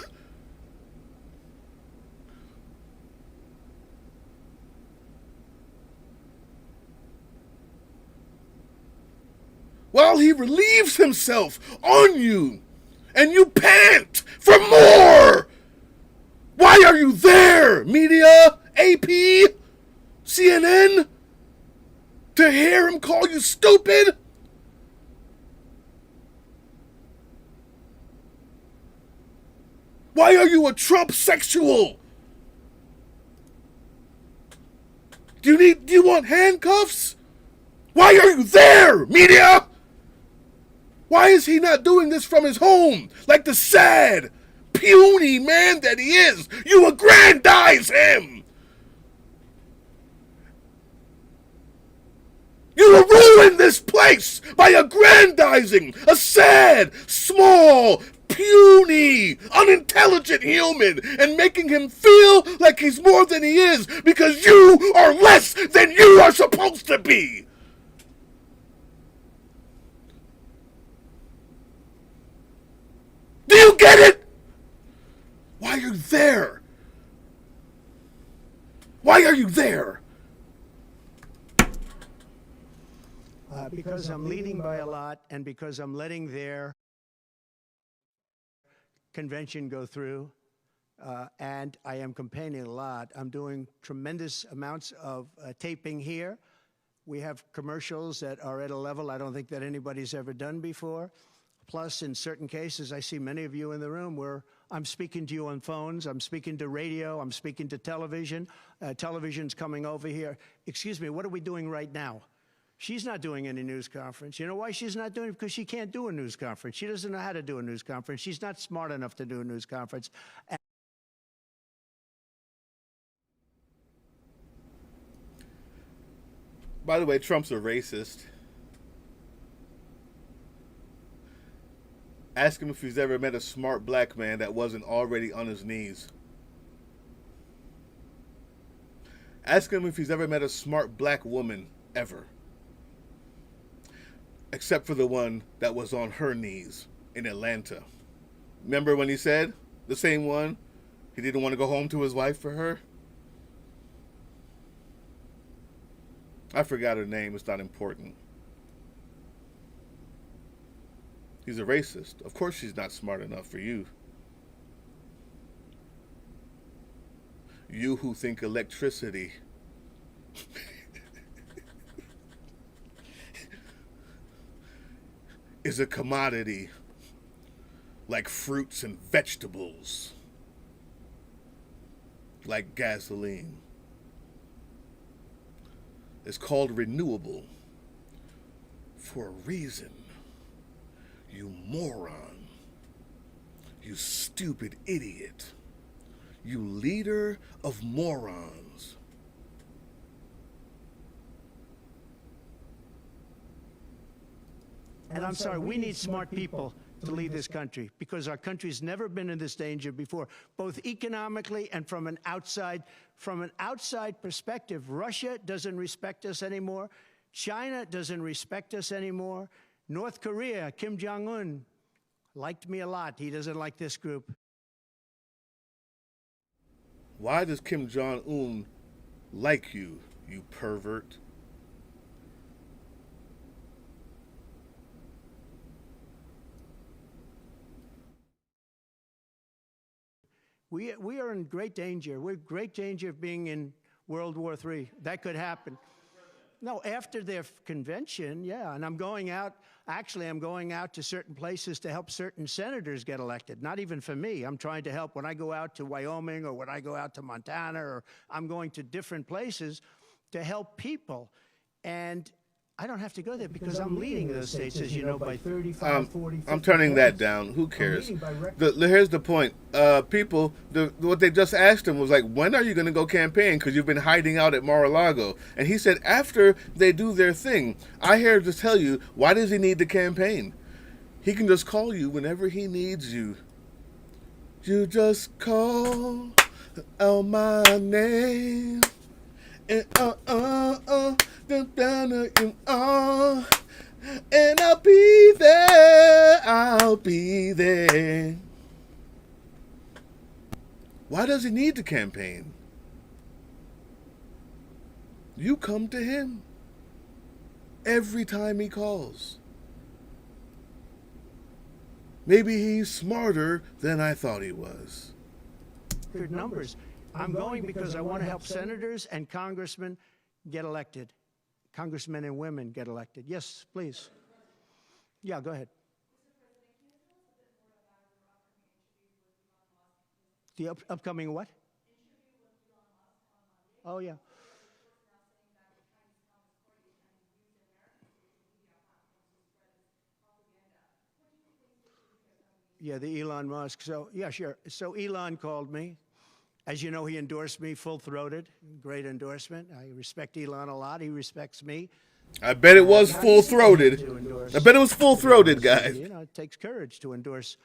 While he relieves himself on you, and you pant for more. Why are you there, media, AP, CNN? To hear him call you stupid? Why are you a Trump sexual? Do you want handcuffs? Why are you there, media? Why is he not doing this from his home like the sad, puny man that he is? You aggrandize him. You will ruin this place by aggrandizing a sad, small, puny, unintelligent human and making him feel like he's more than he is because you are less than you are supposed to be. Do you get it? Why are you there? Why are you there? Because I'm leading by a lot, and because I'm letting their convention go through, and I am campaigning a lot. I'm doing tremendous amounts of taping here. We have commercials that are at a level I don't think that anybody's ever done before. Plus, in certain cases, I see many of you in the room where I'm speaking to you on phones, I'm speaking to radio, I'm speaking to television. Television's coming over here. Excuse me, what are we doing right now? She's not doing any news conference. You know why she's not doing it? Because she can't do a news conference. She doesn't know how to do a news conference. She's not smart enough to do a news conference. By the way, Trump's a racist. Ask him if he's ever met a smart black man that wasn't already on his knees. Ask him if he's ever met a smart black woman, ever. Except for the one that was on her knees in Atlanta. Remember when he said, the same one, he didn't want to go home to his wife for her? I forgot her name, it's not important. He's a racist. Of course she's not smart enough for you. You who think electricity is a commodity like fruits and vegetables, like gasoline. It's called renewable for a reason. You moron. You stupid idiot. You leader of morons. And I'm sorry, we need smart people to lead this country because our country's never been in this danger before, both economically and from an outside perspective. Russia doesn't respect us anymore. China doesn't respect us anymore. North Korea, Kim Jong-un, liked me a lot. He doesn't like this group. Why does Kim Jong-un like you, you pervert? We are in great danger. We're in great danger of being in World War III. That could happen. No, after their convention, yeah. And I'm going out, actually, I'm going out to certain places to help certain senators get elected. Not even for me. I'm trying to help when I go out to Wyoming or when I go out to Montana, or I'm going to different places to help people. And I don't have to go there because I'm leading those states, as you know, by 35, 40, 50 I'm turning that votes. down. Who cares? Here's the point. People, what they just asked him was like, when are you going to go campaign? Because you've been hiding out at Mar-a-Lago. And he said, after they do their thing. I here to tell you, why does he need to campaign? He can just call you whenever he needs you. You just call out my name And I'll be there. I'll be there. Why does he need to campaign? You come to him every time he calls. Maybe he's smarter than I thought he was. Good numbers. I'm going because I want to help senators and congressmen get elected. Congressmen and women get elected. Yes, please. Yeah, go ahead. The upcoming what? Oh, yeah. Yeah, the Elon Musk. So, yeah, sure. So Elon called me. As you know, he endorsed me full-throated. Great endorsement. I respect Elon a lot. He respects me. I bet it was full-throated. I bet it was full-throated, guys. You know, it takes courage to endorse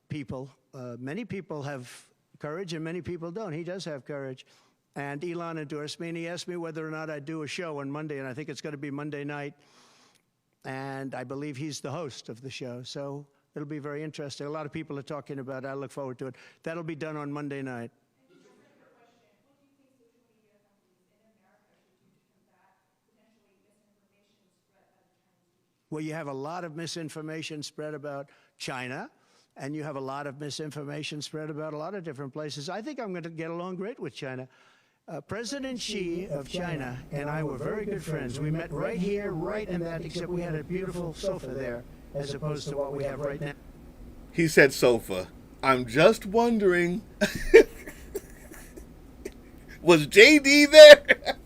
people. Many people have courage and many people don't. He does have courage. And Elon endorsed me, and he asked me whether or not I'd do a show on Monday, and I think it's going to be Monday night. And I believe he's the host of the show. So it'll be very interesting. A lot of people are talking about it. I look forward to it. That'll be done on Monday night. Well, you have a lot of misinformation spread about China, and you have a lot of misinformation spread about a lot of different places. I think I'm going to get along great with China. President Xi of China and I were very good friends. We met right here, right in that, except we had a beautiful sofa there, as opposed to what we have right now. He said sofa. I'm just wondering, was JD there?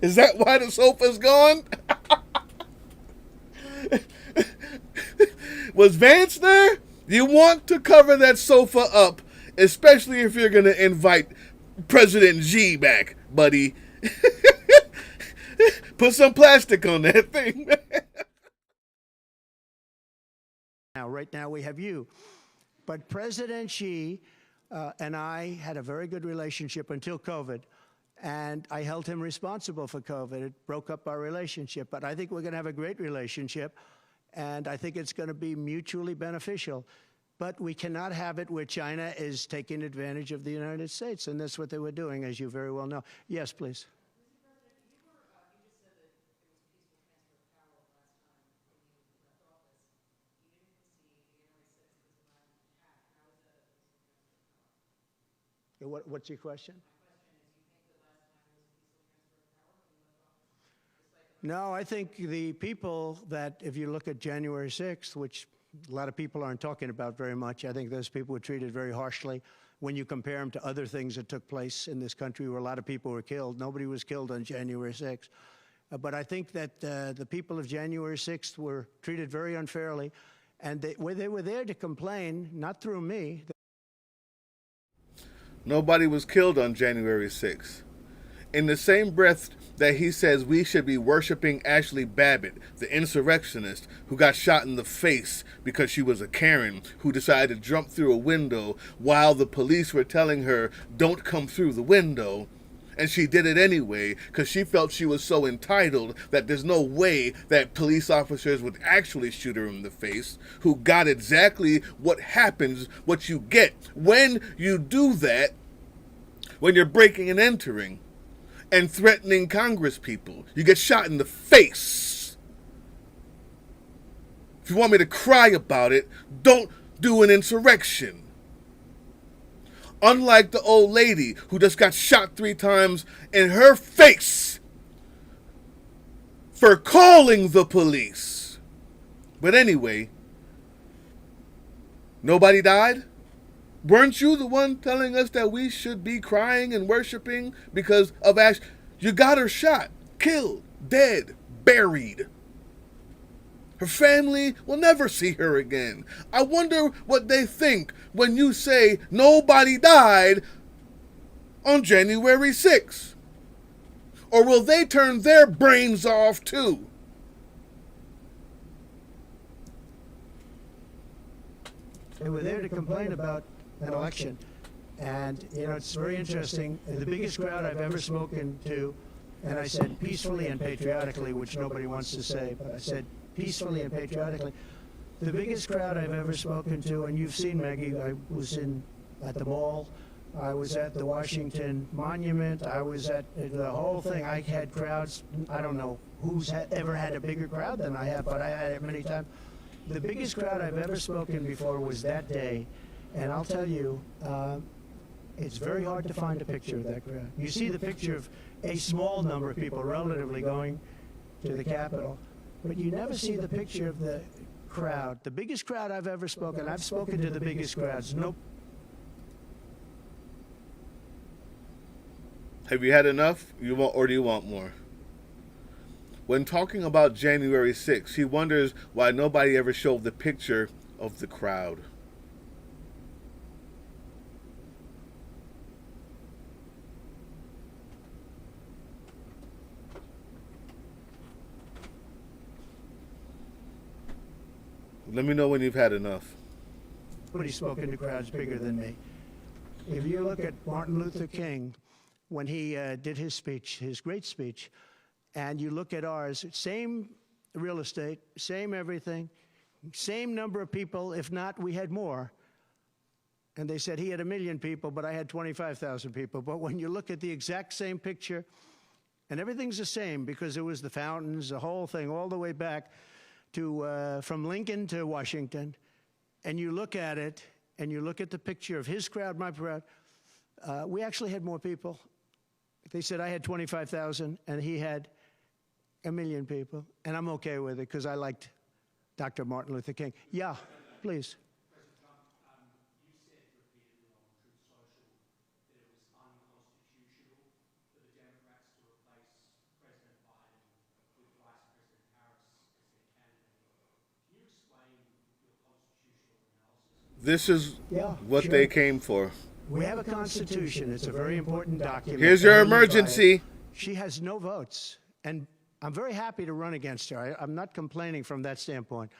Is that why the sofa's gone? Was Vance there? You want to cover that sofa up, especially if you're going to invite President Xi back, buddy. Put some plastic on that thing. Right now we have you. But President Xi and I had a very good relationship until COVID. And I held him responsible for COVID. It broke up our relationship. But I think we're going to have a great relationship. And I think it's going to be mutually beneficial. But we cannot have it where China is taking advantage of the United States. And that's what they were doing, as you very well know. Yes, please. What's your question? No, I think the people that, if you look at January 6th, which a lot of people aren't talking about very much, I think those people were treated very harshly when you compare them to other things that took place in this country where a lot of people were killed. Nobody was killed on January 6th. But I think that the people of January 6th were treated very unfairly, and they were there to complain, not through me. Nobody was killed on January 6th. In the same breath that he says we should be worshiping Ashley Babbitt, the insurrectionist who got shot in the face because she was a Karen who decided to jump through a window while the police were telling her, don't come through the window. And she did it anyway because she felt she was so entitled that there's no way that police officers would actually shoot her in the face, who got exactly what happens, what you get when you do that, when you're breaking and entering and threatening Congress people. You get shot in the face. If you want me to cry about it, don't do an insurrection. Unlike the old lady who just got shot 3 times in her face for calling the police. But anyway, nobody died? Weren't you the one telling us that we should be crying and worshiping because of Ash? You got her shot, killed, dead, buried. Her family will never see her again. I wonder what they think when you say nobody died on January 6th. Or will they turn their brains off too? They were there to complain about an election. And, you know, it's very interesting. The biggest crowd I've ever spoken to, and I said peacefully and patriotically, which nobody wants to say, but I said peacefully and patriotically. The biggest crowd I've ever spoken to, and you've seen, Maggie, I was at the mall, I was at the Washington Monument, I was at the whole thing. I had crowds, I don't know who's ever had a bigger crowd than I have, but I had it many times. The biggest crowd I've ever spoken before was that day, and I'll tell you, it's very hard to find a picture of that crowd. You see the picture of a small number of people relatively going to the Capitol, but you never see the picture of the crowd. The biggest crowd I've ever spoken, I've spoken to the biggest crowds. Nope. Have you had enough? Or do you want more? When talking about January 6th, he wonders why nobody ever showed the picture of the crowd. Let me know when you've had enough. Nobody's spoken to crowds bigger than me. If you look at Martin Luther King, when he did his speech, his great speech, and you look at ours, same real estate, same everything, same number of people, if not, we had more. And they said he had 1 million people, but I had 25,000 people. But when you look at the exact same picture, and everything's the same because it was the fountains, the whole thing, all the way back to from Lincoln to Washington, and you look at it, and you look at the picture of his crowd, my crowd, we actually had more people. They said I had 25,000, and he had 1 million people, and I'm okay with it because I liked Dr. Martin Luther King. Yeah, please. President Trump, you said repeatedly on Truth Social that it was unconstitutional for the Democrats to replace President Biden with Vice President Harris as their candidate. Can you explain your constitutional analysis? This is what they came for. We have a constitution. It's a very important document. Here's your emergency. She has no votes, and I'm very happy to run against her. I'm not complaining from that standpoint.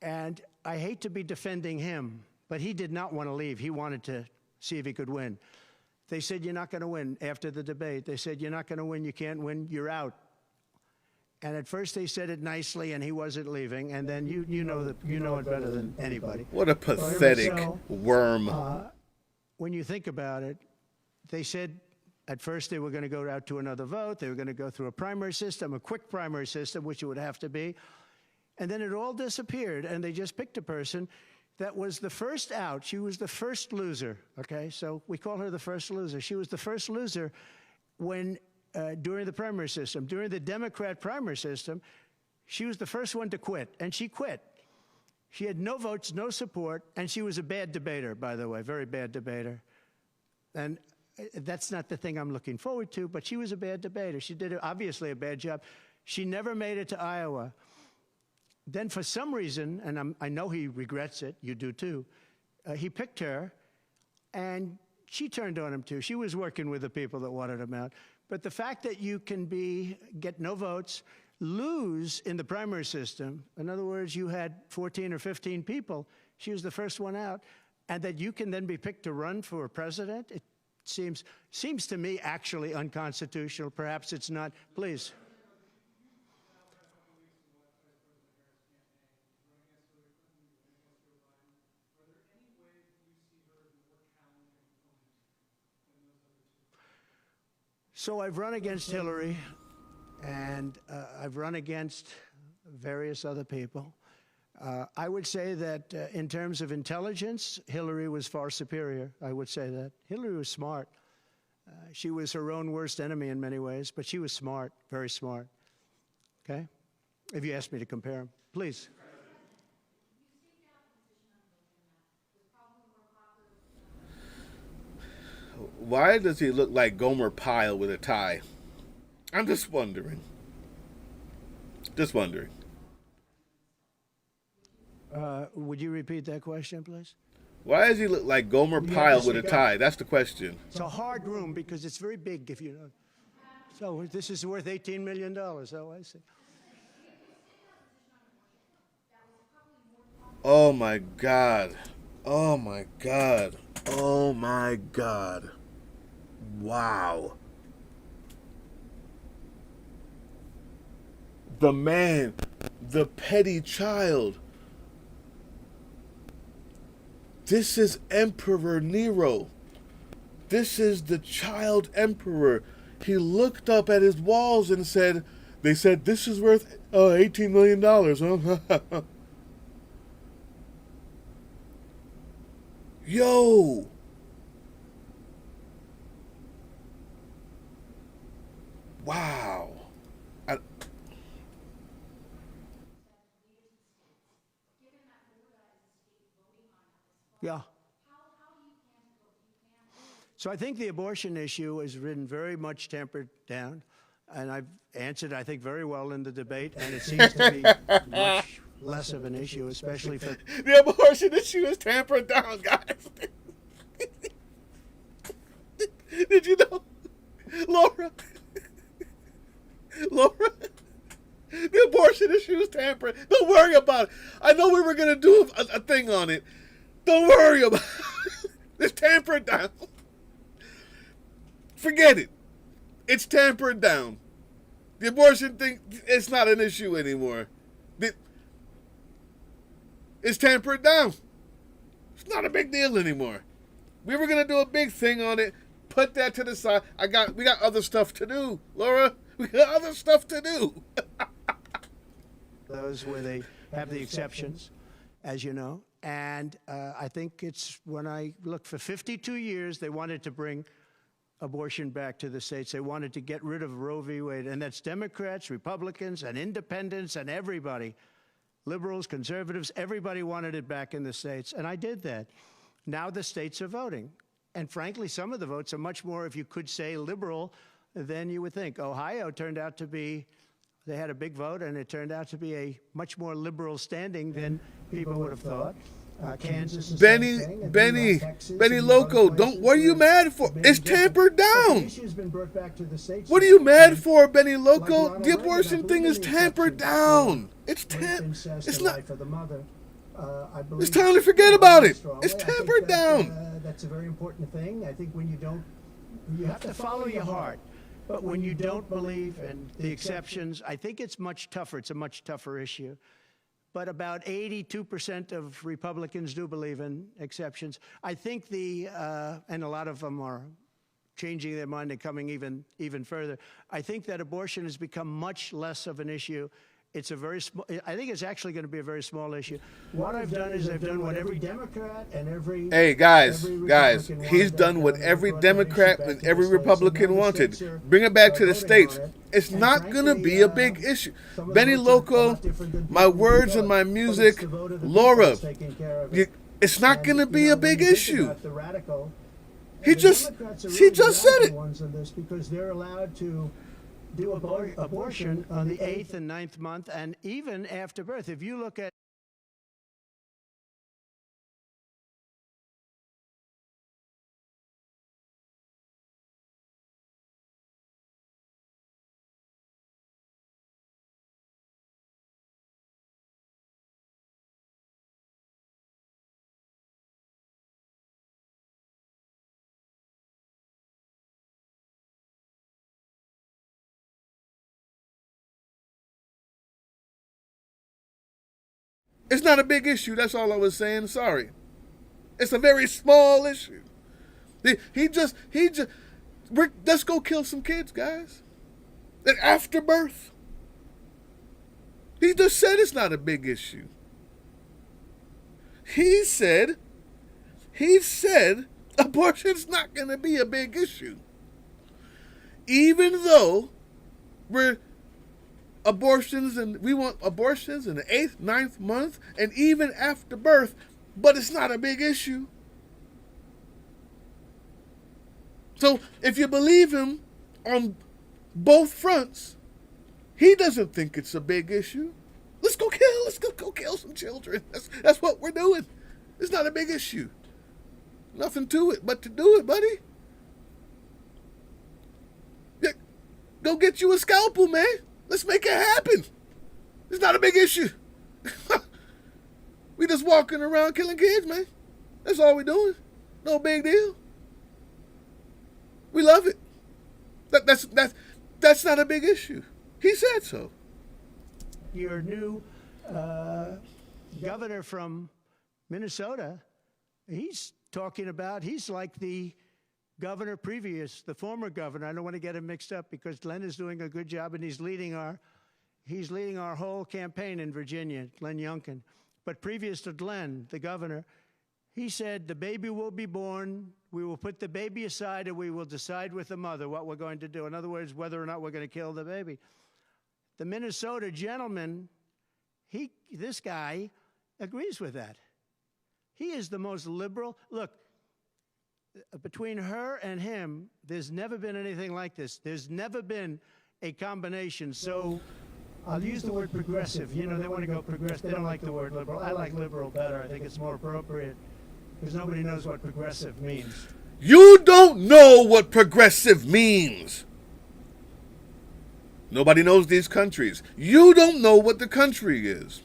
And I hate to be defending him, but he did not want to leave. He wanted to see if he could win. They said, you're not going to win after the debate. They said, you're not going to win. You can't win. You're out. And at first they said it nicely, and he wasn't leaving. And then you know it better than anybody. What a pathetic worm. When you think about it, they said at first they were going to go out to another vote. They were going to go through a primary system, a quick primary system, which it would have to be. And then it all disappeared, and they just picked a person that was the first out. She was the first loser, okay? So we call her the first loser. She was the first loser when during the primary system. During the Democrat primary system, she was the first one to quit, and she quit. She had no votes, no support, and she was a bad debater, by the way, very bad debater. And that's not the thing I'm looking forward to, but she was a bad debater. She did obviously a bad job. She never made it to Iowa. Then for some reason, and I know he regrets it, you do too, he picked her, and she turned on him too. She was working with the people that wanted him out. But the fact that you can get no votes, lose in the primary system, in other words, you had 14 or 15 people, she was the first one out, and that you can then be picked to run for president, it seems to me actually unconstitutional. Perhaps it's not. Please. So I've run against Hillary, and I've run against various other people. I would say that in terms of intelligence, Hillary was far superior. I would say that. Hillary was smart. She was her own worst enemy in many ways, but she was smart, very smart. Okay? If you ask me to compare them. Please. Why does he look like Gomer Pyle with a tie? I'm just wondering. Just wondering. Would you repeat that question, please? Why does he look like Gomer Pyle with a tie? That's the question. It's a hard room because it's very big, if you know. So this is worth $18 million. Oh, I see. Oh, my God. Oh, my God. Oh my God. Wow. The man, the petty child. This is Emperor Nero. This is the child emperor. He looked up at his walls and said, they said, this is worth $18 million, huh? Yo. Wow. Yeah. So I think the abortion issue has been very much tempered down, and I've answered, I think, very well in the debate, and it seems to be much less of an issue, especially for... The abortion issue is tempered down, guys. Did you know? Laura? Laura? The abortion issue is tempered. Don't worry about it. I know we were going to do a thing on it. Don't worry about it. It's tempered down. Forget it. It's tempered down. The abortion thing, it's not an issue anymore. It's tempered down. It's not a big deal anymore. We were going to do a big thing on it. Put that to the side. We got other stuff to do, Laura. We got other stuff to do. Those where they have the exceptions, as you know. And I think it's when I look for 52 years, they wanted to bring abortion back to the states. They wanted to get rid of Roe v. Wade. And that's Democrats, Republicans, and independents, and everybody. Liberals, conservatives, everybody wanted it back in the states. And I did that. Now the states are voting. And frankly, some of the votes are much more, if you could say, liberal than you would think. Ohio turned out to be, they had a big vote, and it turned out to be a much more liberal standing than people would have thought. Kansas is Benny Loco, what are you mad for? It's tempered down. What are you What mad for, Benny Loco? The abortion thing is tempered down. It's not. It's time to forget about it. It's tempered down. That's a very important thing. I think when you have to follow your heart. But when you don't believe in the exceptions, I think it's much tougher. It's a much tougher issue. But about 82% of Republicans do believe in exceptions. I think and a lot of them are changing their mind and coming even further. I think that abortion has become much less of an issue. It's a very small, I think it's actually going to be a very small issue. What I've done is I've done what every Democrat and every... Hey, guys, he's done what every Democrat and every Republican wanted. Bring it back to the states. It's not going to be a big issue. Benny Loco, my words and my music, Laura, it's not going to be a big issue. He just said it. Because they're allowed to do abortion on the 8th and 9th month, and even after birth. If you look at It's not a big issue. That's all I was saying. Sorry. It's a very small issue. Let's go kill some kids, guys. And after birth. He just said it's not a big issue. He said abortion's not going to be a big issue. Even though we want abortions in the 8th, 9th month, and even after birth, but it's not a big issue. So if you believe him on both fronts, he doesn't think it's a big issue. Let's go kill some children. That's what we're doing. It's not a big issue. Nothing to it but to do it, buddy. Yeah, go get you a scalpel, man. Let's make it happen. It's not a big issue. We just walking around killing kids, man. That's all we're doing. No big deal. We love it. That's not a big issue. He said so. Your new governor from Minnesota, he's talking about, he's like the governor previous, the former governor. I don't want to get him mixed up because Glenn is doing a good job and he's leading our whole campaign in Virginia, Glenn Youngkin. But previous to Glenn, the governor, he said the baby will be born, we will put the baby aside, and we will decide with the mother what we're going to do. In other words, whether or not we're going to kill the baby. The Minnesota gentleman, this guy agrees with that. He is the most liberal. Look, between her and him, there's never been anything like this. There's never been a combination. So I'll use the word progressive. You know, they want to go progressive. They don't like the word liberal. I like liberal better. I think it's more appropriate because nobody knows what progressive means. You don't know what progressive means. Nobody knows these countries. You don't know what the country is.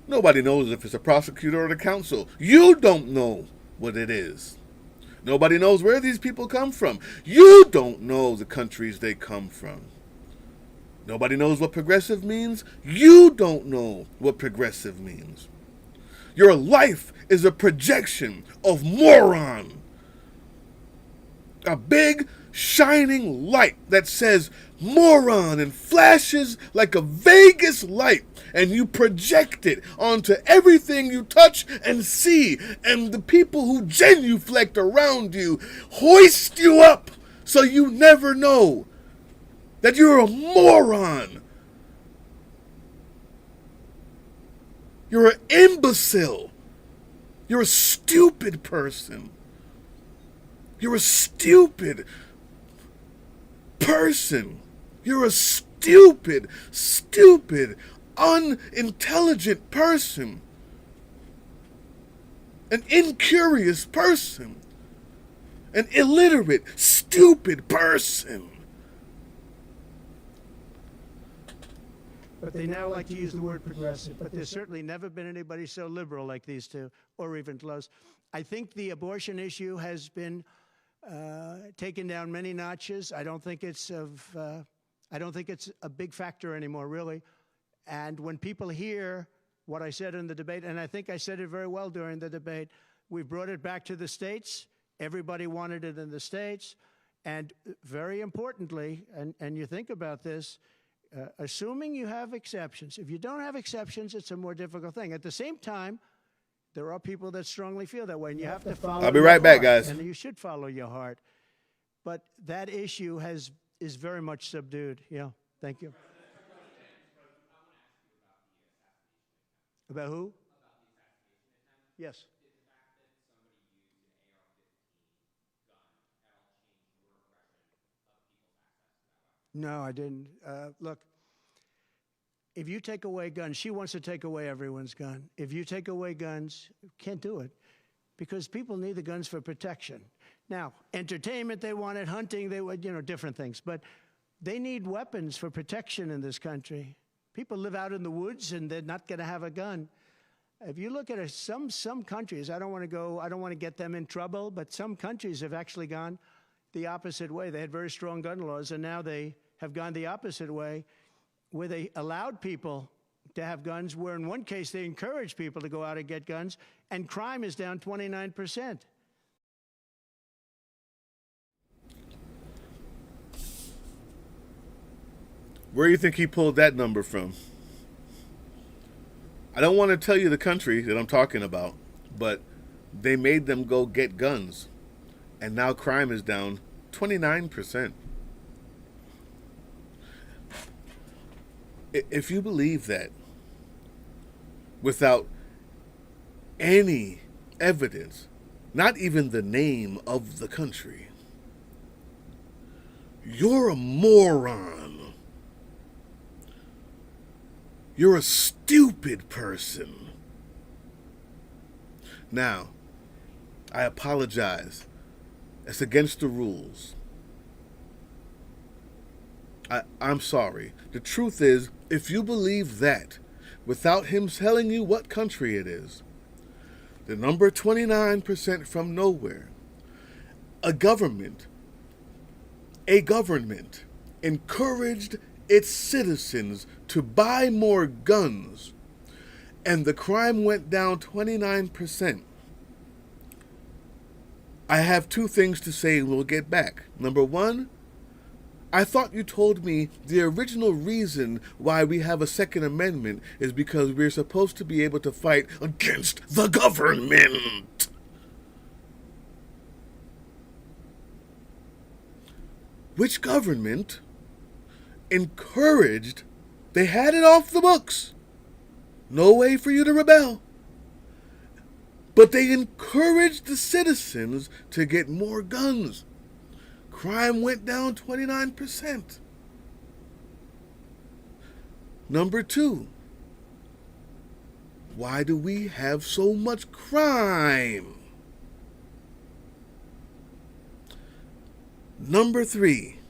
Nobody knows if it's a prosecutor or the council. You don't know what it is. Nobody knows where these people come from. You don't know the countries they come from. Nobody knows what progressive means. You don't know what progressive means. Your life is a projection of moron. A big, shining light that says moron and flashes like a Vegas light, and you project it onto everything you touch and see, and the people who genuflect around you hoist you up so you never know that you're a moron. You're an imbecile. You're a stupid person. You're a stupid person. You're a stupid, unintelligent person. An incurious person. An illiterate, stupid person. But they now like to use the word progressive. But there's certainly never been anybody so liberal like these two, or even close. I think the abortion issue has been taken down many notches. I don't think it's a big factor anymore, really. And when people hear what I said in the debate, and I think I said it very well during the debate, we brought it back to the states. Everybody wanted it in the states. And very importantly, and you think about this, assuming you have exceptions. If you don't have exceptions, it's a more difficult thing. At the same time, there are people that strongly feel that way, and you have to follow. I'll be right back, guys. And you should follow your heart. But that issue is very much subdued. Yeah, thank you. About who? Yes. No, I didn't. Look, if you take away guns, she wants to take away everyone's gun. If you take away guns, can't do it because people need the guns for protection. Now, entertainment, they want it, hunting, they would, different things. But they need weapons for protection in this country. People live out in the woods and they're not going to have a gun. If you look at some countries, I don't want to get them in trouble, but some countries have actually gone the opposite way. They had very strong gun laws, and now they have gone the opposite way, where they allowed people to have guns, where in one case they encouraged people to go out and get guns, and crime is down 29%. Where do you think he pulled that number from? I don't want to tell you the country that I'm talking about, but they made them go get guns, and now crime is down 29%. If you believe that, without any evidence, not even the name of the country, you're a moron. You're a stupid person. Now, I apologize. It's against the rules. I'm sorry. The truth is, if you believe that, without him telling you what country it is, The number 29% from nowhere. A government encouraged its citizens to buy more guns, and the crime went down 29%. I have two things to say and we'll get back. Number one, I thought you told me the original reason why we have a Second Amendment is because we're supposed to be able to fight against the government. Which government encouraged, they had it off the books. No way for you to rebel. But they encouraged the citizens to get more guns. Crime went down 29%. Number two, why do we have so much crime? Number three,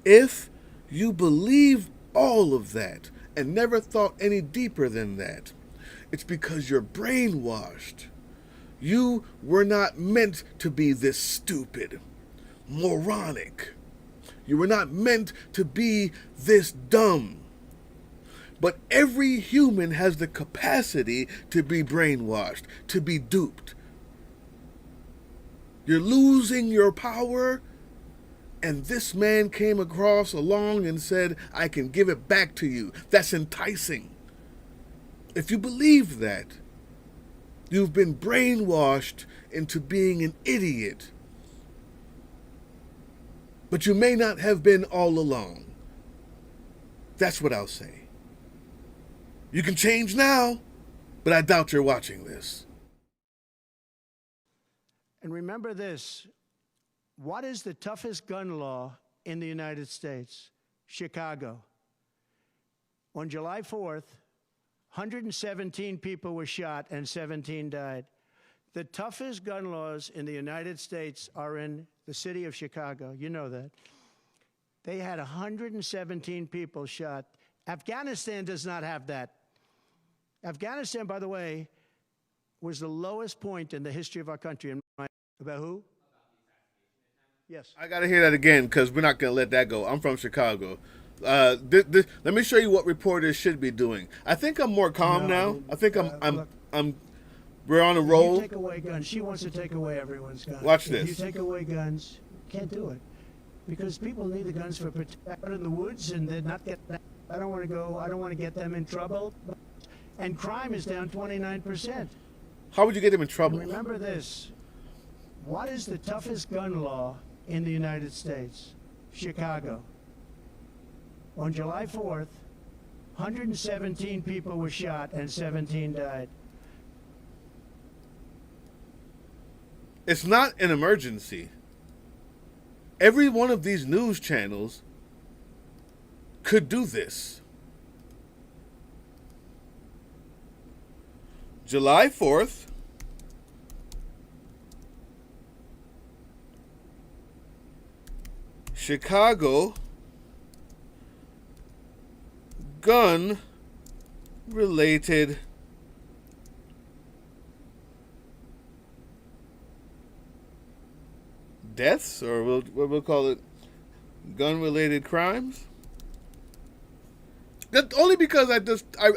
if you believe all of that and never thought any deeper than that, it's because you're brainwashed. You were not meant to be this stupid, moronic. You were not meant to be this dumb. But every human has the capacity to be brainwashed, to be duped. You're losing your power, and this man came across along and said, I can give it back to you. That's enticing. If you believe that, you've been brainwashed into being an idiot. But you may not have been all along. That's what I'll say. You can change now, but I doubt you're watching this. And remember this, what is the toughest gun law in the United States? Chicago. On July 4th, 117 people were shot and 17 died. The toughest gun laws in the United States are in the city of Chicago. You know that. They had 117 people shot. Afghanistan does not have that. Afghanistan, by the way, was the lowest point in the history of our country. About who? Yes. I got to hear that again because we're not going to let that go. I'm from Chicago. Let me show you what reporters should be doing. I think I'm more calm now. I think we're on a roll. You take away guns. She wants to take away everyone's guns. Watch this. If you take away guns, can't do it. Because people need the guns for protection out in the woods and they're not getting that. I don't want to get them in trouble. And crime is down 29%. How would you get them in trouble? And remember this. What is the toughest gun law in the United States? Chicago. On July 4th, 117 people were shot and 17 died. It's not an emergency. Every one of these news channels could do this. July 4th, Chicago gun-related deaths, or we'll call it gun-related crimes. That only because I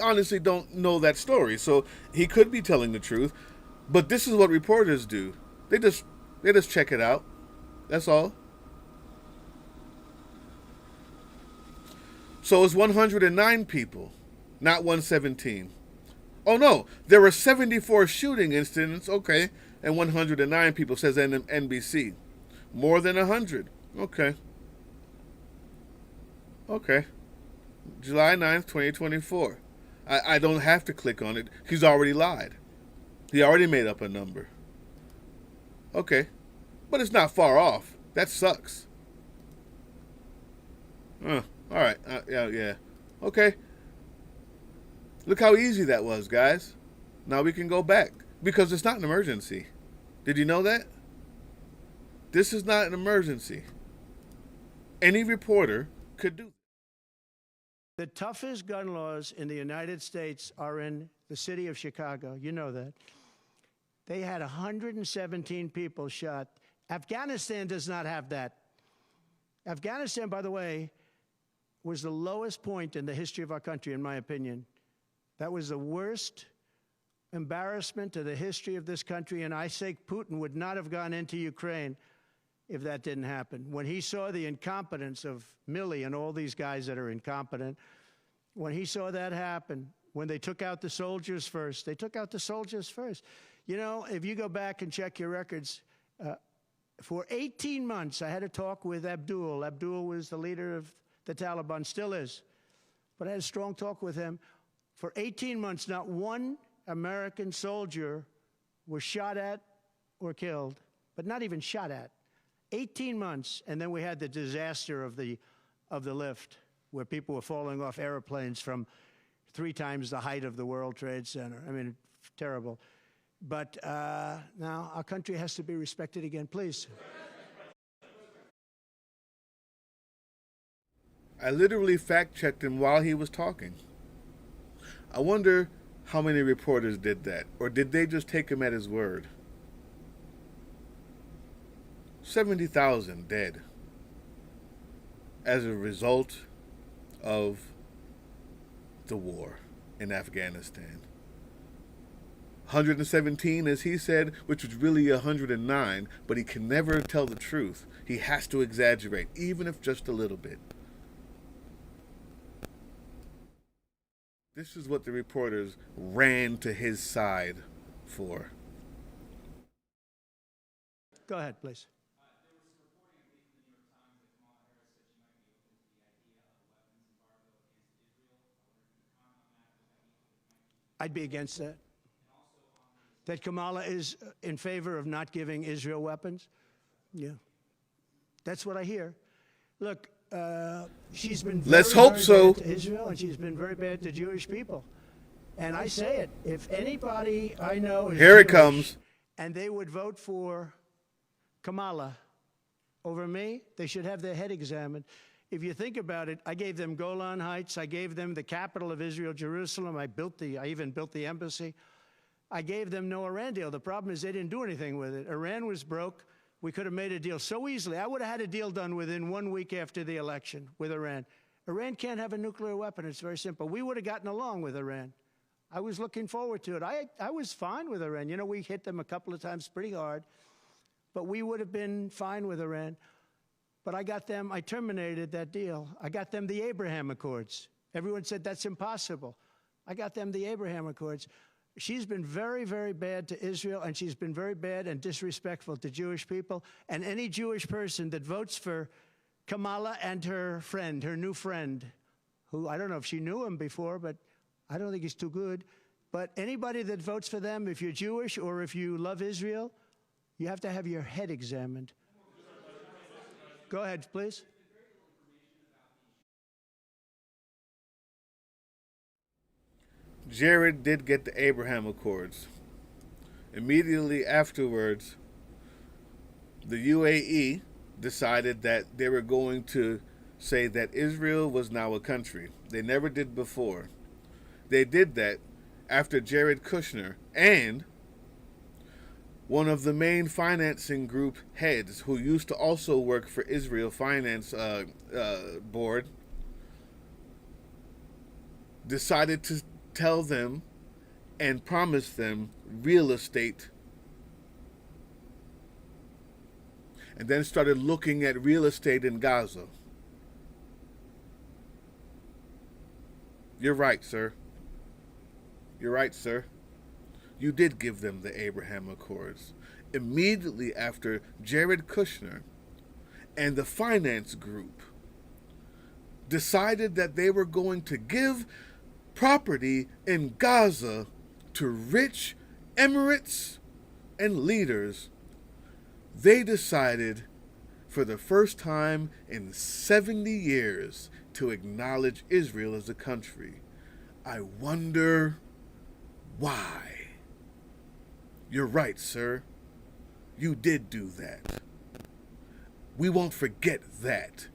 honestly don't know that story, so he could be telling the truth. But this is what reporters do. They just check it out. That's all. So it's 109 people, not 117. Oh no, there were 74 shooting incidents, okay, and 109 people, says NBC. More than 100. Okay. Okay. July 9th, 2024. I don't have to click on it. He's already lied. He already made up a number. Okay. But it's not far off. That sucks. All right. Yeah. Okay. Look how easy that was, guys. Now we can go back. Because it's not an emergency. Did you know that? This is not an emergency. Any reporter could do. The toughest gun laws in the United States are in the city of Chicago. You know that. They had 117 people shot. Afghanistan does not have that. Afghanistan, by the way, was the lowest point in the history of our country, in my opinion. That was the worst embarrassment to the history of this country, and I say Putin would not have gone into Ukraine if that didn't happen. When he saw the incompetence of Milley and all these guys that are incompetent, when he saw that happen, when they took out the soldiers first, they took out the soldiers first. You know, if you go back and check your records, for 18 months, I had a talk with Abdul. Abdul was the leader of the Taliban, still is. But I had a strong talk with him. For 18 months, not one American soldier was shot at or killed, but not even shot at. 18 months, and then we had the disaster of the lift, where people were falling off airplanes from 3 times the height of the World Trade Center. I mean, terrible. But now our country has to be respected again, please. I literally fact-checked him while he was talking. I wonder how many reporters did that, or did they just take him at his word? 70,000 dead as a result of the war in Afghanistan. 117, as he said, which was really 109, but he can never tell the truth. He has to exaggerate, even if just a little bit. This is what the reporters ran to his side for. Go ahead, please. There was reporting, I believe, in the New York Times that Kamala Harris said she might be open to the idea of a weapons embargo against Israel. I wonder if you could comment on that. Does that mean I'd be against that. That Kamala is in favor of not giving Israel weapons? Yeah. That's what I hear. Look, she's been very, Let's hope very so. bad to Israel, and she's been very bad to Jewish people. And I say it, if anybody I know is Here it Jewish comes. and they would vote for Kamala over me, they should have their head examined. If you think about it, I gave them Golan Heights. I gave them the capital of Israel, Jerusalem. I even built the embassy. I gave them no Iran deal. The problem is they didn't do anything with it. Iran was broke. We could have made a deal so easily. I would have had a deal done within 1 week after the election with Iran. Iran can't have a nuclear weapon. It's very simple. We would have gotten along with Iran. I was looking forward to it. I was fine with Iran. You know, we hit them a couple of times pretty hard, but we would have been fine with Iran. But I terminated that deal. I got them the Abraham Accords. Everyone said that's impossible. I got them the Abraham Accords. She's been very, very bad to Israel, and she's been very bad and disrespectful to Jewish people. And any Jewish person that votes for Kamala and her friend, her new friend, who I don't know if she knew him before, but I don't think he's too good. But anybody that votes for them, if you're Jewish or if you love Israel, you have to have your head examined. Go ahead, please. Jared did get the Abraham Accords. Immediately afterwards, the UAE decided that they were going to say that Israel was now a country. They never did before. They did that after Jared Kushner and one of the main financing group heads, who used to also work for Israel Finance Board, decided to tell them and promise them real estate, and then started looking at real estate in Gaza. You're right, sir. You're right, sir. You did give them the Abraham Accords. Immediately after Jared Kushner and the finance group decided that they were going to give property in Gaza to rich Emirates and leaders, they decided for the first time in 70 years to acknowledge Israel as a country. I wonder why. You're right, sir. You did do that. We won't forget that.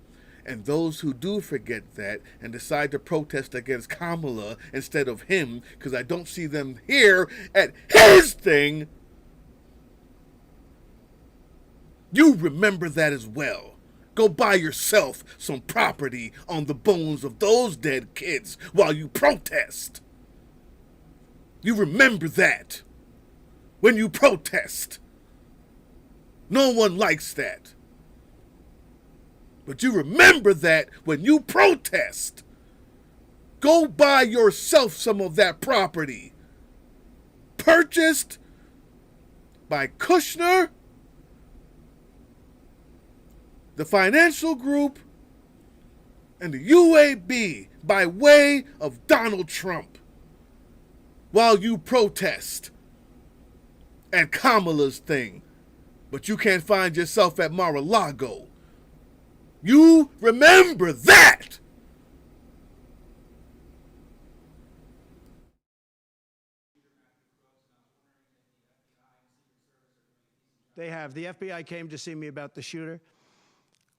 And those who do forget that and decide to protest against Kamala instead of him, because I don't see them here at his thing, You remember that as well. Go buy yourself some property on the bones of those dead kids while you protest. You remember that when you protest. No one likes that. But you remember that when you protest. Go buy yourself some of that property. Purchased by Kushner, the financial group, and the UAB by way of Donald Trump while you protest at Kamala's thing. But you can't find yourself at Mar-a-Lago. You remember that! They have. The FBI came to see me about the shooter.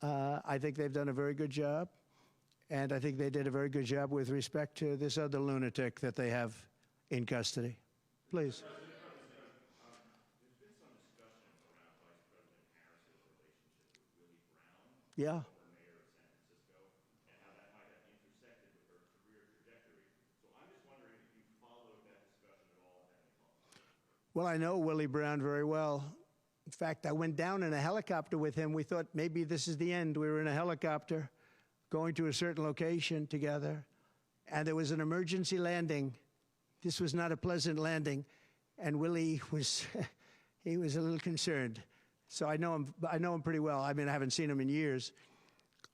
I think they've done a very good job. And I think they did a very good job with respect to this other lunatic that they have in custody. Please. Yeah. Well, I know Willie Brown very well. In fact, I went down in a helicopter with him. We thought maybe this is the end. We were in a helicopter going to a certain location together, and there was an emergency landing. This was not a pleasant landing, and Willie was, he was a little concerned. So I know him pretty well. I mean, I haven't seen him in years.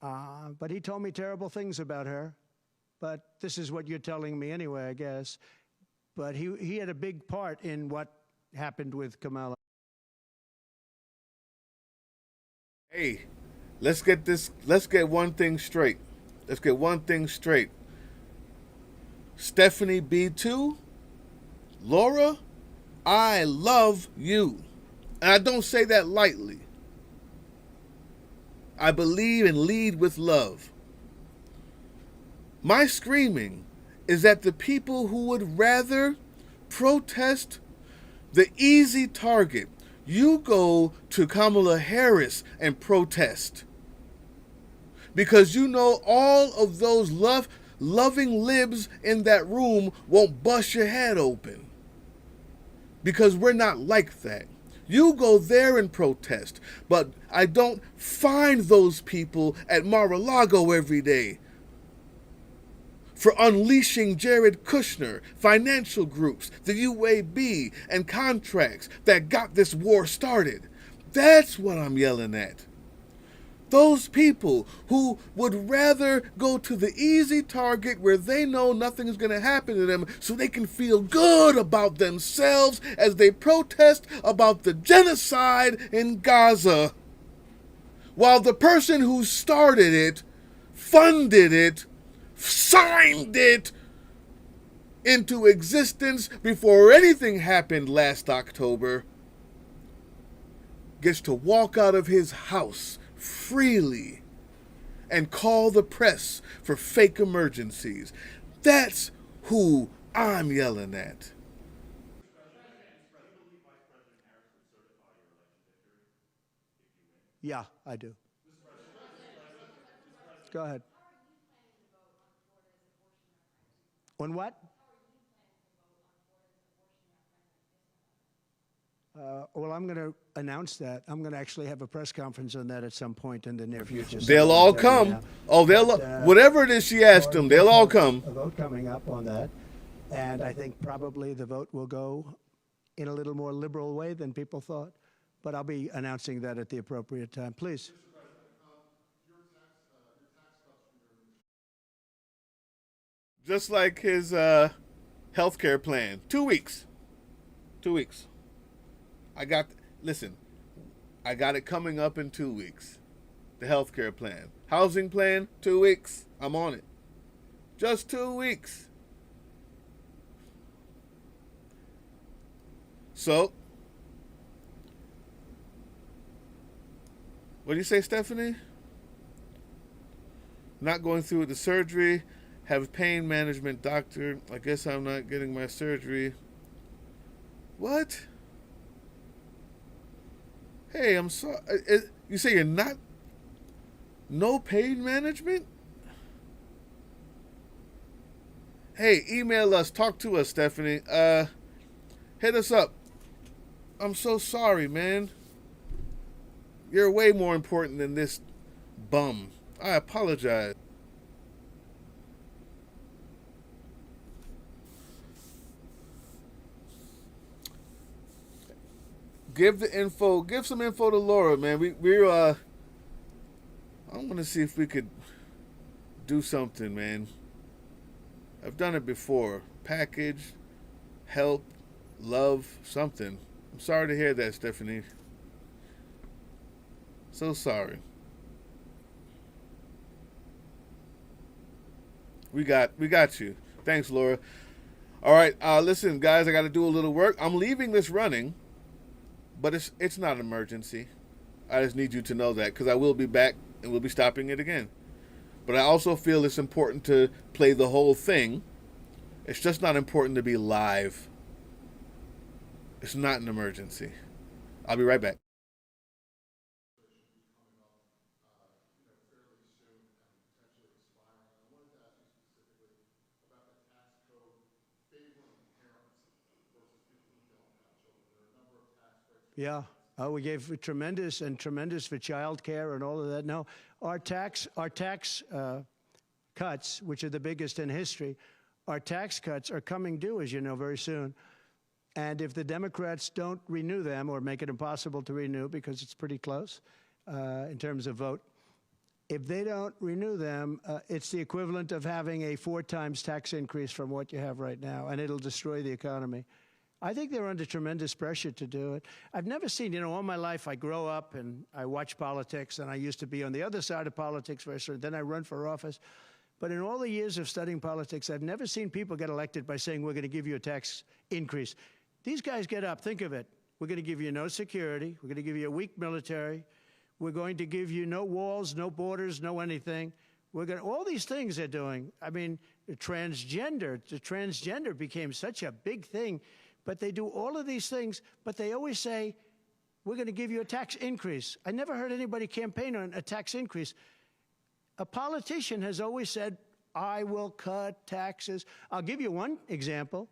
But he told me terrible things about her. But this is what you're telling me anyway, I guess. But he had a big part in what happened with Kamala. Hey, let's get one thing straight. Let's get one thing straight. Stephanie B2, Laura, I love you. And I don't say that lightly. I believe and lead with love. My screaming is that the people who would rather protest the easy target, you go to Kamala Harris and protest. Because you know all of those loving libs in that room won't bust your head open. Because we're not like that. You go there and protest. But I don't find those people at Mar-a-Lago every day for unleashing Jared Kushner, financial groups, the UAB, and contracts that got this war started. That's what I'm yelling at. Those people who would rather go to the easy target where they know nothing is going to happen to them so they can feel good about themselves as they protest about the genocide in Gaza. While the person who started it, funded it, signed it into existence before anything happened last October, gets to walk out of his house freely and call the press for fake emergencies. That's who I'm yelling at. Yeah, I do. Go ahead. On what? Well, I'm going to announce that. I'm going to actually have a press conference on that at some point in the near future. They'll all come. Oh, whatever it is she asked them, they'll all come. A vote coming up on that. And I think probably the vote will go in a little more liberal way than people thought. But I'll be announcing that at the appropriate time. Please. Just like his health care plan. 2 weeks. 2 weeks. I got it coming up in 2 weeks. The health care plan. Housing plan, 2 weeks. I'm on it. Just 2 weeks. So, what do you say, Stephanie? Not going through with the surgery. Have pain management doctor. I guess I'm not getting my surgery. What? Hey, I'm sorry. You say you're not. No paid management? Hey, email us. Talk to us, Stephanie. Hit us up. I'm so sorry, man. You're way more important than this bum. I apologize. Give some info to Laura, man. I want to see if we could do something, man. I've done it before. Package, help, love, something. I'm sorry to hear that, Stephanie. So sorry. We got you. Thanks, Laura. All right, listen, guys, I got to do a little work. I'm leaving this running, but it's not an emergency. I just need you to know that because I will be back and we'll be stopping it again. But I also feel it's important to play the whole thing. It's just not important to be live. It's not an emergency. I'll be right back. Yeah. We gave tremendous for child care and all of that. No, our tax cuts, which are the biggest in history, our tax cuts are coming due, as you know, very soon. And if the Democrats don't renew them or make it impossible to renew because it's pretty close in terms of vote, if they don't renew them, it's the equivalent of having a 4 times tax increase from what you have right now, and it'll destroy the economy. I think they're under tremendous pressure to do it. I've never seen, all my life I grow up and I watch politics, and I used to be on the other side of politics first, then I run for office. But in all the years of studying politics, I've never seen people get elected by saying, we're going to give you a tax increase. These guys get up, think of it. We're going to give you no security. We're going to give you a weak military. We're going to give you no walls, no borders, no anything. All these things they're doing. I mean, the transgender became such a big thing. But they do all of these things, but they always say, we're going to give you a tax increase. I never heard anybody campaign on a tax increase. A politician has always said, I will cut taxes. I'll give you one example,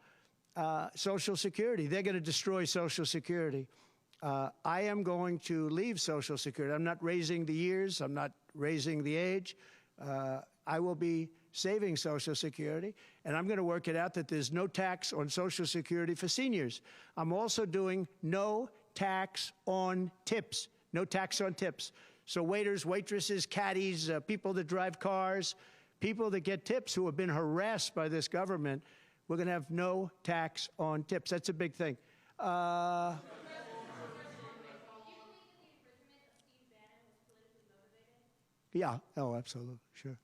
Social Security. They're going to destroy Social Security. I am going to leave Social Security. I'm not raising the years. I'm not raising the age. I will be saving Social Security, and I'm going to work it out that there's no tax on Social Security for seniors. I'm also doing no tax on tips. No tax on tips. So waiters, waitresses, caddies, people that drive cars, people that get tips who have been harassed by this government, we're going to have no tax on tips. That's a big thing. Yeah, oh, absolutely, sure.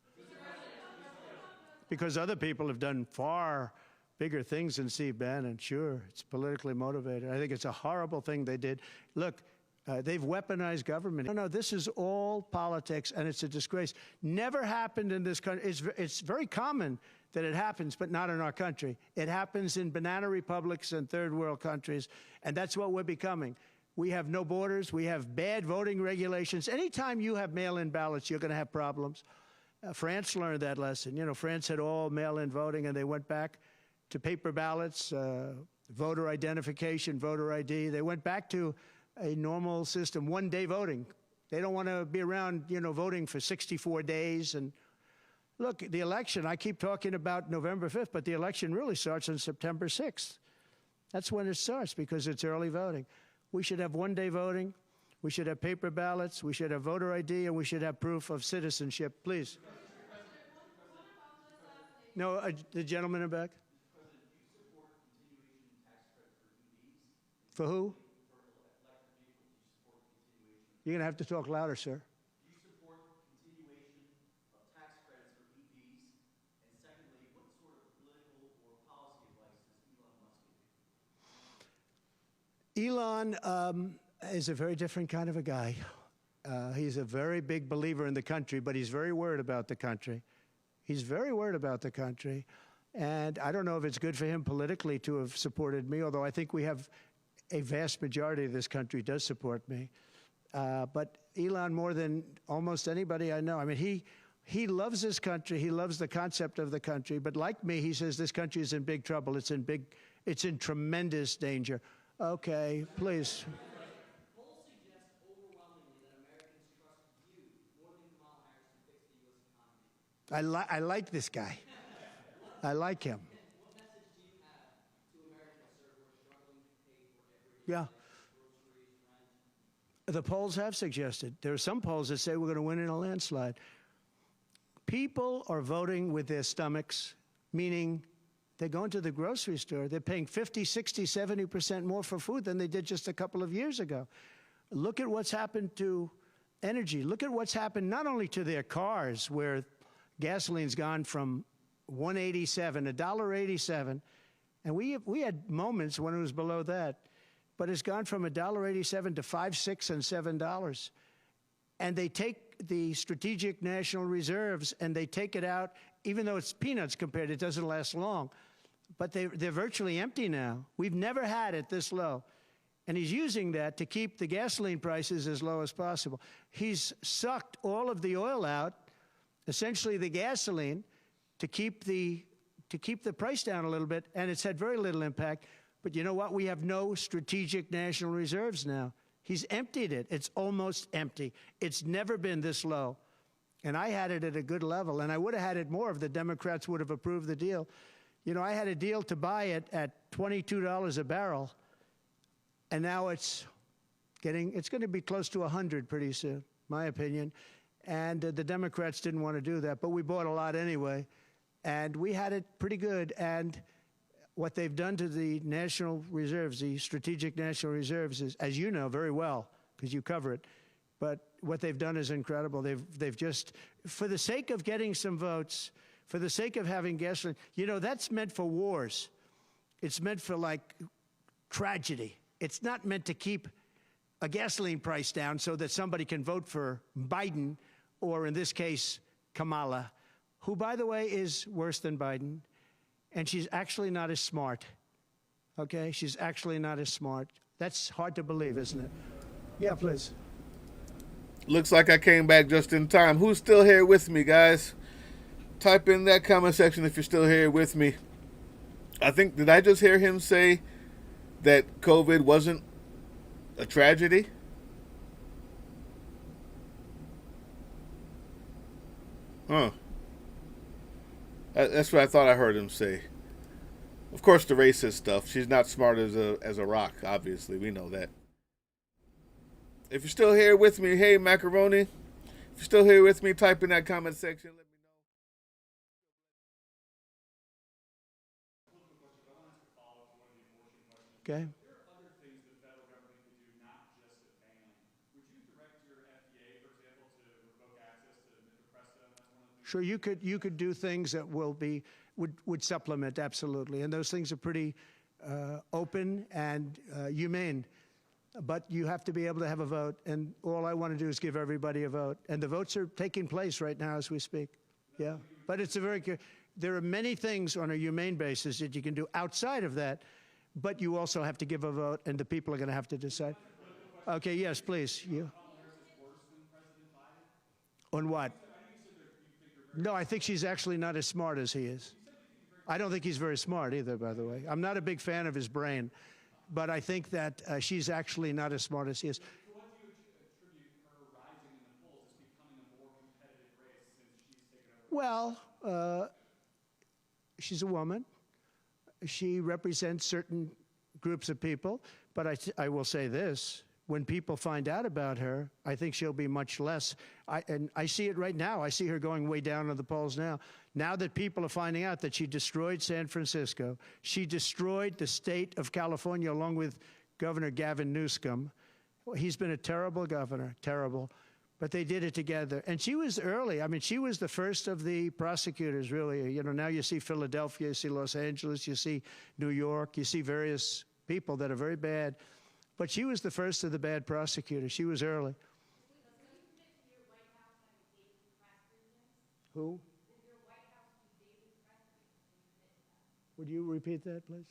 Because other people have done far bigger things than Steve Bannon, sure, it's politically motivated. I think it's a horrible thing they did. Look, they've weaponized government. No, this is all politics, and it's a disgrace. Never happened in this country. It's very common that it happens, but not in our country. It happens in banana republics and third world countries, and that's what we're becoming. We have no borders. We have bad voting regulations. Anytime you have mail-in ballots, you're going to have problems. France learned that lesson. France had all mail-in voting, and they went back to paper ballots, voter identification, voter ID. They went back to a normal system, one-day voting. They don't want to be around, voting for 64 days. And look, the election, I keep talking about November 5th, but the election really starts on September 6th. That's when it starts because it's early voting. We should have one-day voting. We should have paper ballots. We should have voter ID, and we should have proof of citizenship. Please. No, the gentleman in back. President, do you support continuation tax credits for EVs? For who? For electric vehicles, do you support continuation? You're going to have to talk louder, sir. Do you support continuation of tax credits for EVs? And secondly, what sort of political or policy advice does Elon Musk give you? Elon is a very different kind of a guy. He's a very big believer in the country, but he's very worried about the country. He's very worried about the country. And I don't know if it's good for him politically to have supported me, although I think we have a vast majority of this country does support me. But Elon, more than almost anybody I know, I mean, he loves this country. He loves the concept of the country. But like me, he says this country is in big trouble. It's in tremendous danger. Okay, please. Polls suggest overwhelmingly that Americans trust you more than Kamala Harris to fix the U.S. economy. I like this guy. I like him. What message do you have to Americans, sir, who are struggling to pay for everyday Yeah. groceries, rent? The polls have suggested. There are some polls that say we're going to win in a landslide. People are voting with their stomachs, meaning they're going to the grocery store. They're paying 50, 60, 70% more for food than they did just a couple of years ago. Look at what's happened to energy. Look at what's happened not only to their cars, where gasoline's gone from $1.87, $1.87, and we had moments when it was below that, but it's gone from $1.87 to $5, $6, and $7. And they take the strategic national reserves and they take it out, even though it's peanuts compared, it doesn't last long. But they're virtually empty now. We've never had it this low. And he's using that to keep the gasoline prices as low as possible. He's sucked all of the oil out, essentially the gasoline, to keep the price down a little bit, and it's had very little impact. But you know what? We have no strategic national reserves now. He's emptied it. It's almost empty. It's never been this low. And I had it at a good level, and I would have had it more if the Democrats would have approved the deal. You know, I had a deal to buy it at $22 a barrel, and now it's going to be close to 100 pretty soon, my opinion. And the Democrats didn't want to do that, but we bought a lot anyway, and we had it pretty good. And what they've done to the national reserves, the strategic national reserves, is, as you know very well, because you cover it, but what they've done is incredible. They've just, for the sake of getting some votes, for the sake of having gasoline, you know, that's meant for wars. It's meant for, like, tragedy. It's not meant to keep a gasoline price down so that somebody can vote for Biden, or in this case, Kamala, who, by the way, is worse than Biden. And she's actually not as smart, okay? She's actually not as smart. That's hard to believe, isn't it? Yeah, please. Looks like I came back just in time. Who's still here with me, guys? Type in that comment section if you're still here with me. I think, did I just hear him say that COVID wasn't a tragedy? Huh. That's what I thought I heard him say. Of course, the racist stuff. She's not smart as a rock, obviously. We know that. If you're still here with me, hey, Macaroni. If you're still here with me, type in that comment section. Let me know. Okay. There are other things the federal government could do, not just a ban. Would you direct your FDA, for example, to revoke access to mifepristone? That's one of the things. Sure, you could do things that would supplement, absolutely. And those things are pretty open and humane. But you have to be able to have a vote, and all I want to do is give everybody a vote. And the votes are taking place right now as we speak. Yeah, but it's there are many things on a humane basis that you can do outside of that, but you also have to give a vote, and the people are going to have to decide. Okay, yes, please. You. On what? No, I think she's actually not as smart as he is. I don't think he's very smart either, by the way. I'm not a big fan of his brain. But I think that she's actually not as smart as he is. To what do you attribute her rising in the polls as becoming a more competitive race since she's taken over? Well, she's a woman. She represents certain groups of people. But I will say this. When people find out about her, I think she'll be much less. And I see it right now. I see her going way down in the polls now. Now that people are finding out that she destroyed San Francisco, she destroyed the state of California along with Governor Gavin Newsom. He's been a terrible governor, terrible. But they did it together. And she was early. I mean, she was the first of the prosecutors, really. You know, now you see Philadelphia, you see Los Angeles, you see New York, you see various people that are very bad. But she was the first of the bad prosecutors. She was early. Who? Would you repeat that, please?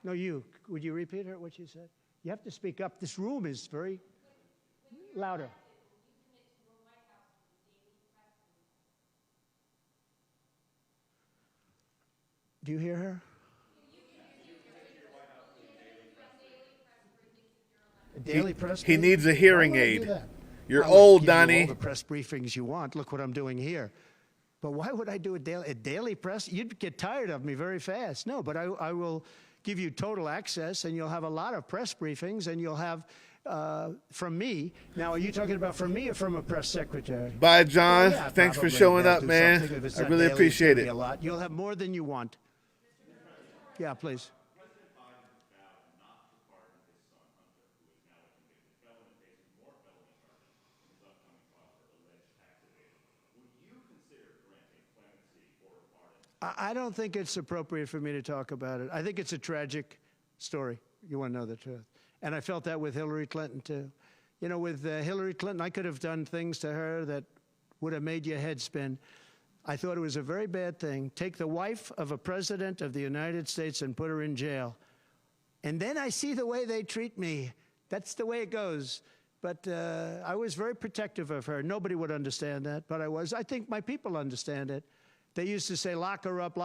No, you. Would you repeat what she said? You have to speak up. This room is very... Louder. Do you hear her? Daily press. He needs a hearing aid. You're I would old, give you Donnie. all the press briefings you want. Look what I'm doing here. But why would I do a daily press? You'd get tired of me very fast. No, but I will give you total access, and you'll have a lot of press briefings, and you'll have from me. Now, are you talking about from me or from a press secretary? Bye, John. Yeah, Thanks for probably. showing They'll up, do man. something. If it's I not really daily, it's appreciate gonna be it. a lot. You'll have more than you want. Yeah, please. President Biden has vowed not to pardon his son Hunter, who is now a convicted felon and facing more felony charges in his upcoming trial for alleged tax evasion. Would you consider granting clemency or a pardon? I don't think it's appropriate for me to talk about it. I think it's a tragic story. You want to know the truth. And I felt that with Hillary Clinton, too. You know, with Hillary Clinton, I could have done things to her that would have made your head spin. I thought it was a very bad thing. Take the wife of a president of the United States and put her in jail. And then I see the way they treat me. That's the way it goes. But I was very protective of her. Nobody would understand that, but I was. I think my people understand it. They used to say, lock her up,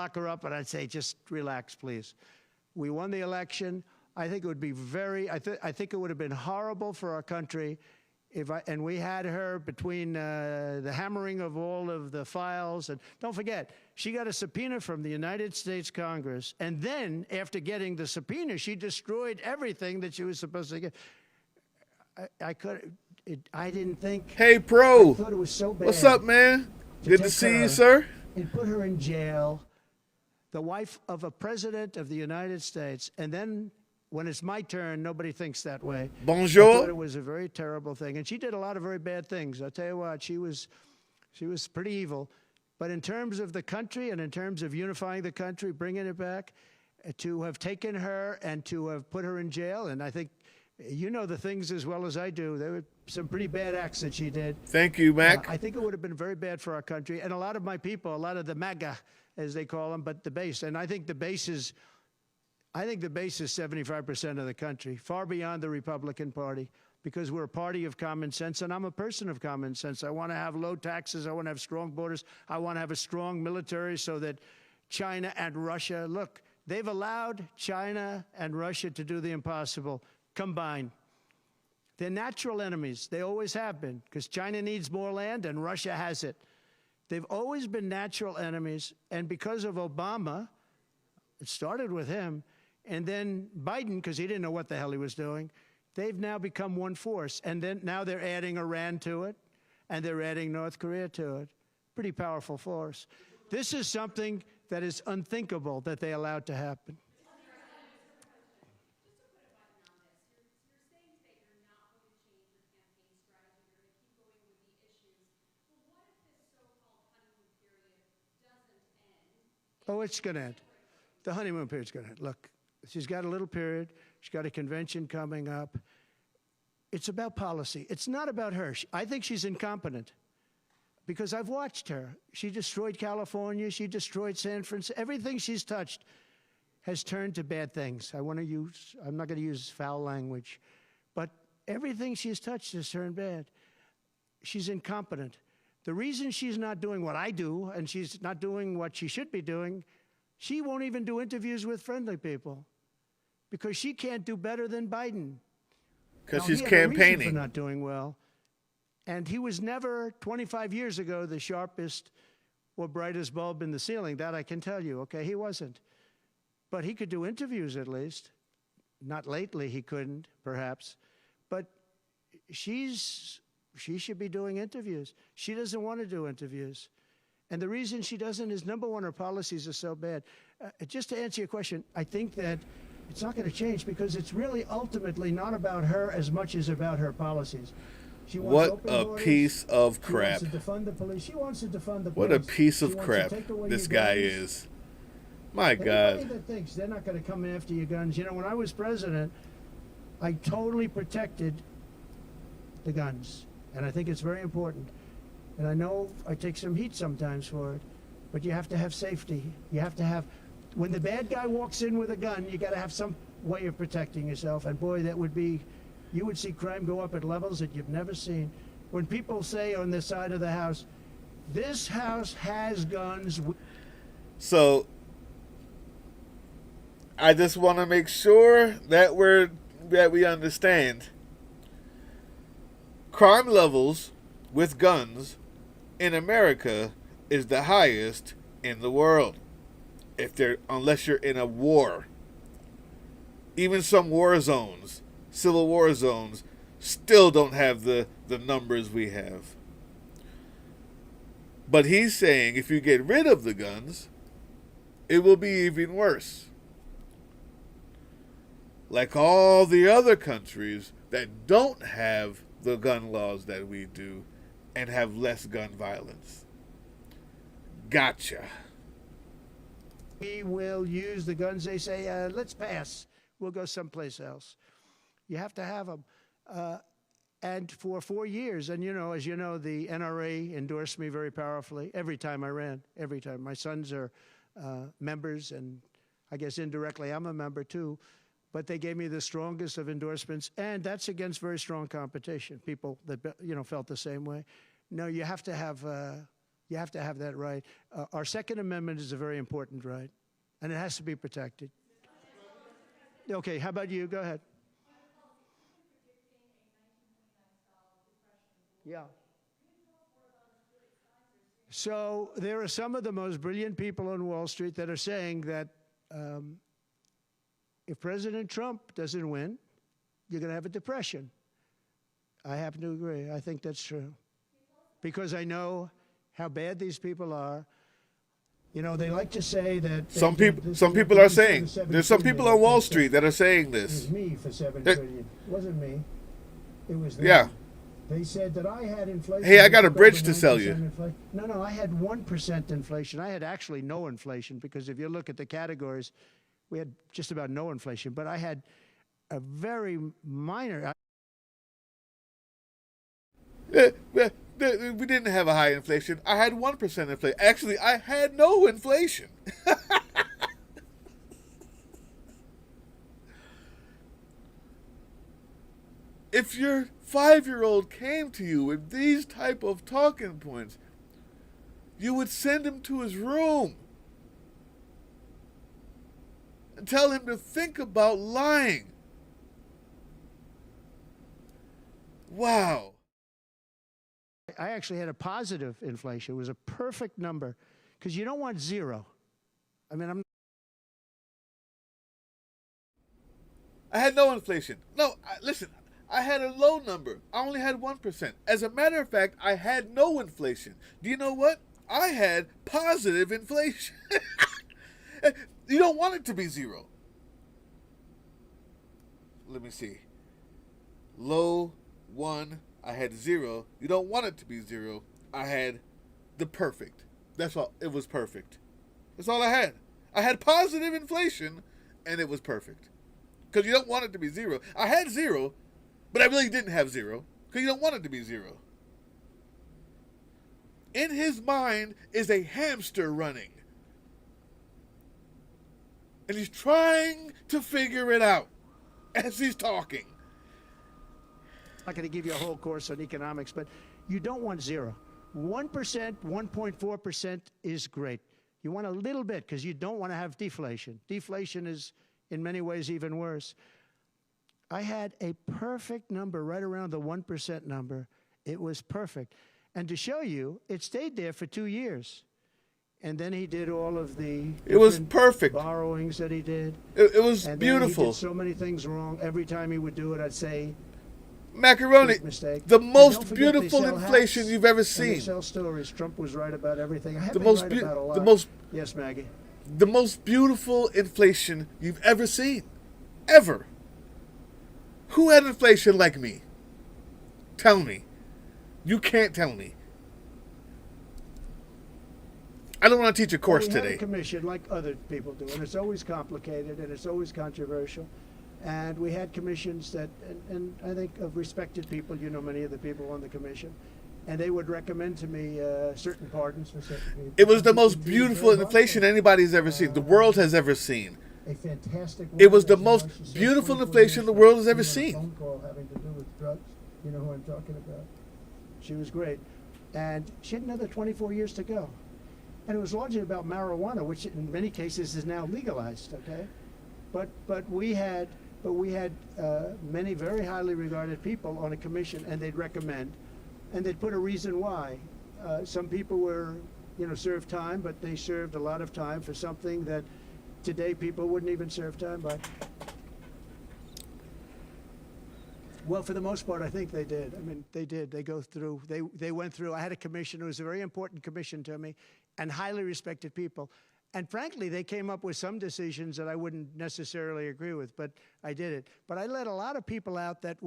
and I'd say, just relax, please. We won the election. I think it would be I think it would have been horrible for our country and we had her between the hammering of all of the files. And don't forget, she got a subpoena from the United States Congress. And then, after getting the subpoena, she destroyed everything that she was supposed to get. I didn't think. Hey, Pro. I thought it was so bad. What's up, man? Good to see you, sir. And put her in jail, the wife of a president of the United States, and then when it's my turn, nobody thinks that way. Bonjour. I thought it was a very terrible thing, and she did a lot of very bad things. I'll tell you what, she was pretty evil. But in terms of the country and in terms of unifying the country, bringing it back, to have taken her and to have put her in jail, and I think you know the things as well as I do. There were some pretty bad acts that she did. Thank you, Mac. I think it would have been very bad for our country, and a lot of my people, a lot of the MAGA, as they call them, but the base, and I think the base is 75% of the country, far beyond the Republican Party, because we're a party of common sense, and I'm a person of common sense. I want to have low taxes. I want to have strong borders. I want to have a strong military so that China and Russia, look, they've allowed China and Russia to do the impossible combined. They're natural enemies. They always have been, because China needs more land and Russia has it. They've always been natural enemies, and because of Obama, it started with him, and then Biden, because he didn't know what the hell he was doing, they've now become one force. And then now they're adding Iran to it, and they're adding North Korea to it. Pretty powerful force. This is something that is unthinkable that they allowed to happen. Oh, it's going to end. The honeymoon period's going to end. Look, she's got a little period. She's got a convention coming up. It's about policy. It's not about her. I think she's incompetent because I've watched her. She destroyed California. She destroyed San Francisco. Everything she's touched has turned to bad things. I'm not going to use foul language, but everything she's touched has turned bad. She's incompetent. The reason she's not doing what I do and she's not doing what she should be doing, she won't even do interviews with friendly people because she can't do better than Biden. Because Now, she's he had a reason campaigning. for not doing well. And he was never, 25 years ago, the sharpest or brightest bulb in the ceiling. That I can tell you, okay? He wasn't. But he could do interviews at least. Not lately, he couldn't, perhaps. But she should be doing interviews. She doesn't want to do interviews. And the reason she doesn't is, number one, her policies are so bad. Just to answer your question, I think that it's not going to change because it's really ultimately not about her as much as about her policies. She wants What open a borders. piece of She crap. wants to defund the police. She wants to defund the police. What a piece of She wants to crap take away this your guy guns. is. My Anybody God. that thinks they're not going to come after your guns. You know, when I was president, I totally protected the guns. And I think it's very important. And I know I take some heat sometimes for it, but you have to have safety. You have to have, when the bad guy walks in with a gun, you got to have some way of protecting yourself. And boy, that would be you would see crime go up at levels that you've never seen. When people say on this side of the house, this house has guns. So I just want to make sure that we understand crime levels with guns in America is the highest in the world. Unless you're in a war. Even some war zones, civil war zones, still don't have the numbers we have. But he's saying if you get rid of the guns, it will be even worse. Like all the other countries that don't have the gun laws that we do and have less gun violence. Gotcha. We will use the guns. They say, let's pass. We'll go someplace else. You have to have them. And for 4 years, and as you know, the NRA endorsed me very powerfully every time I ran, every time. My sons are members, and I guess indirectly I'm a member too. But they gave me the strongest of endorsements, and that's against very strong competition. People that felt the same way. No, you have to have that right. Our Second Amendment is a very important right, and it has to be protected. Okay, how about you? Go ahead. Yeah. So there are some of the most brilliant people on Wall Street that are saying that if President Trump doesn't win, you're going to have a depression. I happen to agree. I think that's true. Because I know how bad these people are. They like to say that some people are saying there's some people on Wall Street that are saying this. It was me for $7 trillion. It wasn't me. It was them. Yeah. They said that I had inflation. Hey, I got a bridge to sell you. No, I had 1% inflation. I had actually no inflation because if you look at the categories, we had just about no inflation. But I had a very minor. We didn't have a high inflation. I had 1% inflation. Actually, I had no inflation. If your 5-year-old came to you with these type of talking points, you would send him to his room and tell him to think about lying. Wow. I actually had a positive inflation. It was a perfect number because you don't want zero. I mean, I had no inflation. No, listen, I had a low number. I only had 1%. As a matter of fact, I had no inflation. Do you know what? I had positive inflation. You don't want it to be zero. Let me see. Low, 1, I had 0. You don't want it to be 0. I had the perfect. That's all. It was perfect. That's all I had. I had positive inflation, and it was perfect. Because you don't want it to be 0. I had 0, but I really didn't have 0. Because you don't want it to be 0. In his mind is a hamster running. And he's trying to figure it out as he's talking. I'm not going to give you a whole course on economics, but you don't want 0. 1%, 1.4% is great. You want a little bit because you don't want to have deflation. Deflation is, in many ways, even worse. I had a perfect number right around the 1% number. It was perfect. And to show you, it stayed there for 2 years. And then he did all of the it was perfect borrowings that he did. It was and beautiful. He did so many things wrong. Every time he would do it, I'd say, Macaroni, mistake. The most beautiful inflation you've ever seen. They sell stories. Trump was right about everything. I have The been most, right about a lot. Yes, Maggie. The most beautiful inflation you've ever seen, ever. Who had inflation like me? Tell me. You can't tell me. I don't want to teach a course we today. had a commission like other people do, and it's always complicated and it's always controversial. And we had commissions that, and I think of respected people, many of the people on the commission, and they would recommend to me certain pardons for certain people. It was the most beautiful inflation anybody's ever seen. The world has ever seen. a fantastic woman. It was the as you know, most she served beautiful 24 inflation years the world has for ever a seen. phone call having to do with drugs. You know who I'm talking about. She was great. And she had another 24 years to go. And it was largely about marijuana, which in many cases is now legalized, okay? But we had many very highly regarded people on a commission, and they'd recommend, and they'd put a reason why. Some people were, served time, but they served a lot of time for something that today people wouldn't even serve time by. Well, for the most part, I think they did. I mean, they did. They go through. They went through. I had a commission. It was a very important commission to me, and highly respected people. And frankly, they came up with some decisions that I wouldn't necessarily agree with, but I did it. But I let a lot of people out that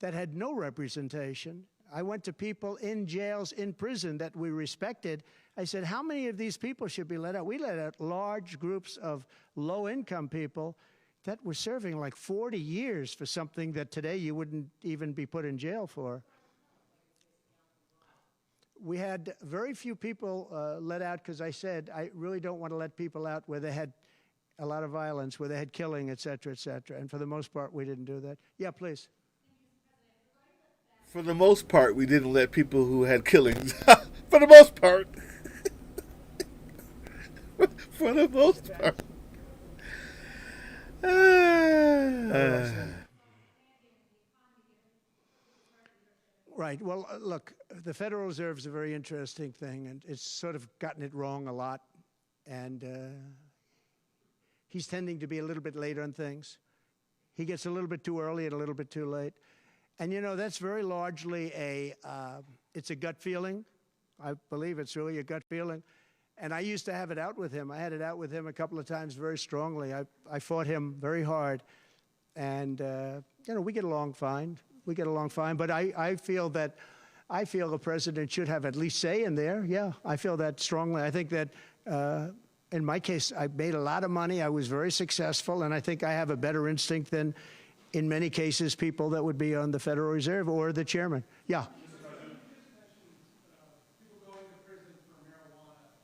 had no representation. I went to people in jails, in prison that we respected. I said, how many of these people should be let out? We let out large groups of low-income people that were serving like 40 years for something that today you wouldn't even be put in jail for. We had very few people let out because I said, I really don't want to let people out where they had a lot of violence, where they had killing, et cetera, et cetera. And for the most part, we didn't do that. Yeah, please. For the most part, we didn't let people who had killings. For the most part. For the most part. Right. Well, look, the Federal Reserve is a very interesting thing, and it's sort of gotten it wrong a lot. And he's tending to be a little bit late on things. He gets a little bit too early and a little bit too late. And, that's very largely it's a gut feeling. I believe it's really a gut feeling. And I used to have it out with him. I had it out with him a couple of times very strongly. I fought him very hard. And, we get along fine. We get along fine. But I feel the president should have at least say in there. Yeah, I feel that strongly. I think that in my case, I made a lot of money. I was very successful. And I think I have a better instinct than, in many cases, people that would be on the Federal Reserve or the chairman. Yeah.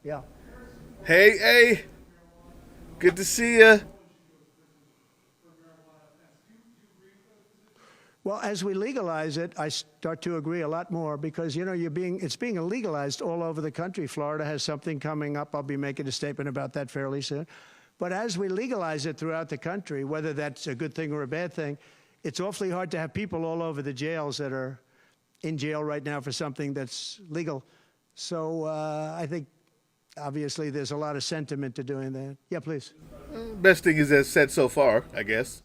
Yeah. Hey. Good to see you. Well, as we legalize it, I start to agree a lot more because, it's being illegalized all over the country. Florida has something coming up. I'll be making a statement about that fairly soon. But as we legalize it throughout the country, whether that's a good thing or a bad thing, it's awfully hard to have people all over the jails that are in jail right now for something that's legal. So I think, obviously, there's a lot of sentiment to doing that. Yeah, please. Best thing is as said so far, I guess.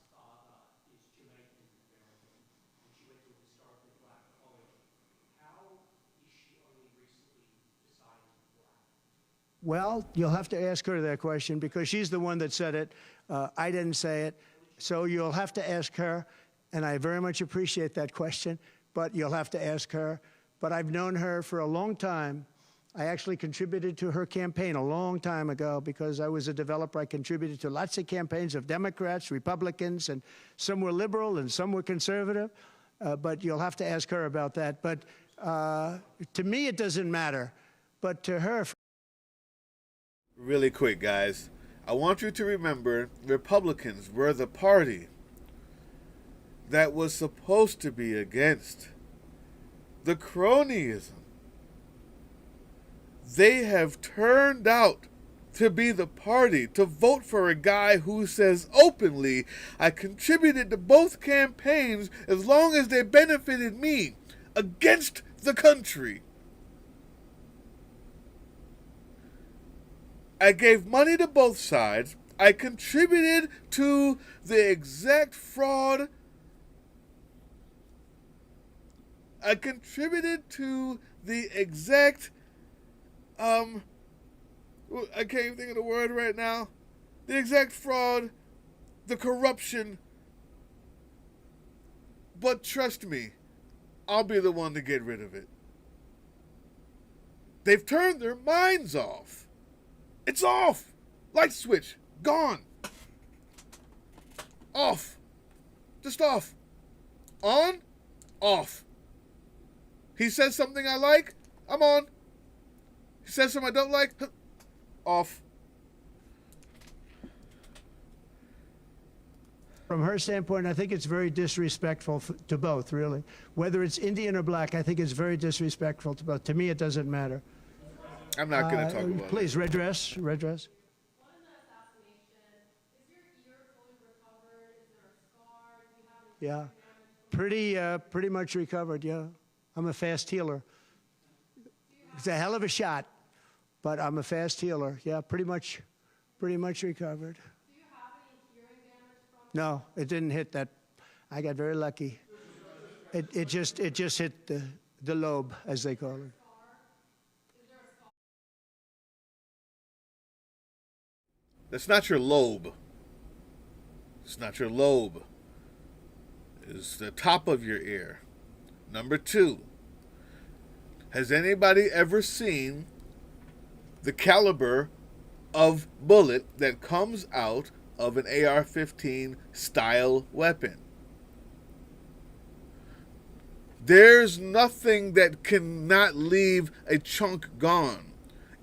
Well, you'll have to ask her that question because she's the one that said it. I didn't say it. So you'll have to ask her, and I very much appreciate that question, but you'll have to ask her. But I've known her for a long time. I actually contributed to her campaign a long time ago because I was a developer. I contributed to lots of campaigns of Democrats, Republicans, and some were liberal and some were conservative. But you'll have to ask her about that. But to me, it doesn't matter. But to her... Really quick, guys. I want you to remember Republicans were the party that was supposed to be against the cronyism. They have turned out to be the party to vote for a guy who says openly, I contributed to both campaigns as long as they benefited me, against the country. I gave money to both sides. I contributed to the exact fraud. I contributed to the exact, I can't even think of the word right now. The exact fraud, the corruption. But trust me, I'll be the one to get rid of it. They've turned their minds off. It's off. Light switch. Gone. Off. Just off. On. Off. He says something I like. I'm on. He says something I don't like. Off. From her standpoint, I think it's very disrespectful to both, really. Whether it's Indian or black, I think it's very disrespectful to both. To me, it doesn't matter. I'm not going to talk about Please, it. red dress, red dress. What in the assassination? Is your ear fully recovered? Is there a scar? Do you have any Yeah, hearing damage? pretty much recovered. Yeah, I'm a fast healer. It's a hell of a shot, but I'm a fast healer. Yeah, pretty much recovered. Do you have any hearing damage from No, it didn't hit that. I got very lucky. It just hit the lobe, as they call it. That's not your lobe. It's not your lobe. It's the top of your ear. Number 2. Has anybody ever seen the caliber of bullet that comes out of an AR-15 style weapon? There's nothing that cannot leave a chunk gone.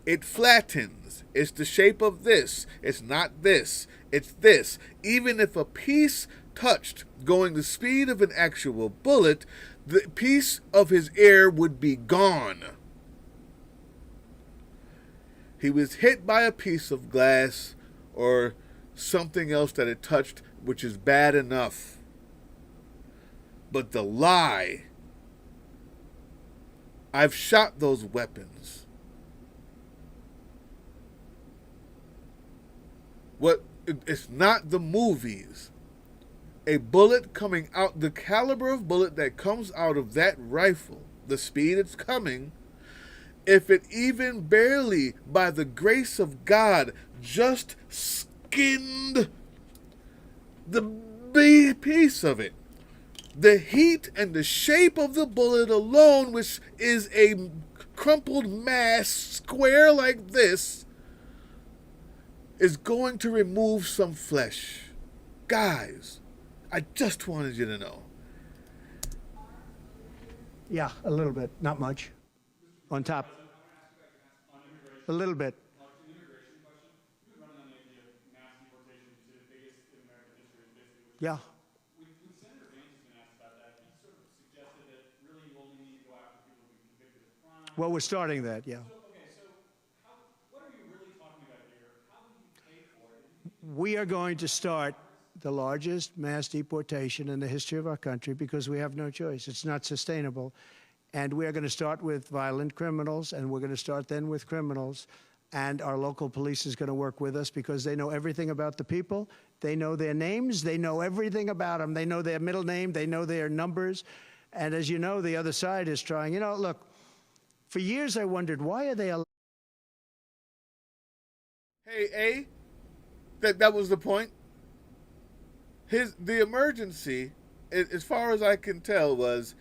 It flattens. It's the shape of this. It's not this. It's this. Even if a piece touched going the speed of an actual bullet, the piece of his ear would be gone. He was hit by a piece of glass or something else that it touched, which is bad enough. But the lie, I've shot those weapons. It's not the movies. A bullet coming out, the caliber of bullet that comes out of that rifle, the speed it's coming, if it even barely, by the grace of God, just skinned the piece of it, the heat and the shape of the bullet alone, which is a crumpled mass square like this, is going to remove some flesh. Guys, I just wanted you to know. Yeah, a little bit, not much. On top. A little bit. An immigration question. You've been running on the idea of mass deportation. You say the biggest in American history is basically what Yeah. When Senator Vance has been asked about that, he sort of suggested that really you only need to go after people who've been convicted of crime. Well, we're starting that, yeah. So what are you really talking about here? How will you pay for it? We are going to start the largest mass deportation in the history of our country because we have no choice. It's not sustainable. And we are going to start with violent criminals, and we're going to start then with criminals. And our local police is going to work with us because they know everything about the people. They know their names. They know everything about them. They know their middle name. They know their numbers. And as you know, the other side is trying. You know, look, for years I wondered, why are they allowed? Hey, that was the point. The emergency, as far as I can tell, was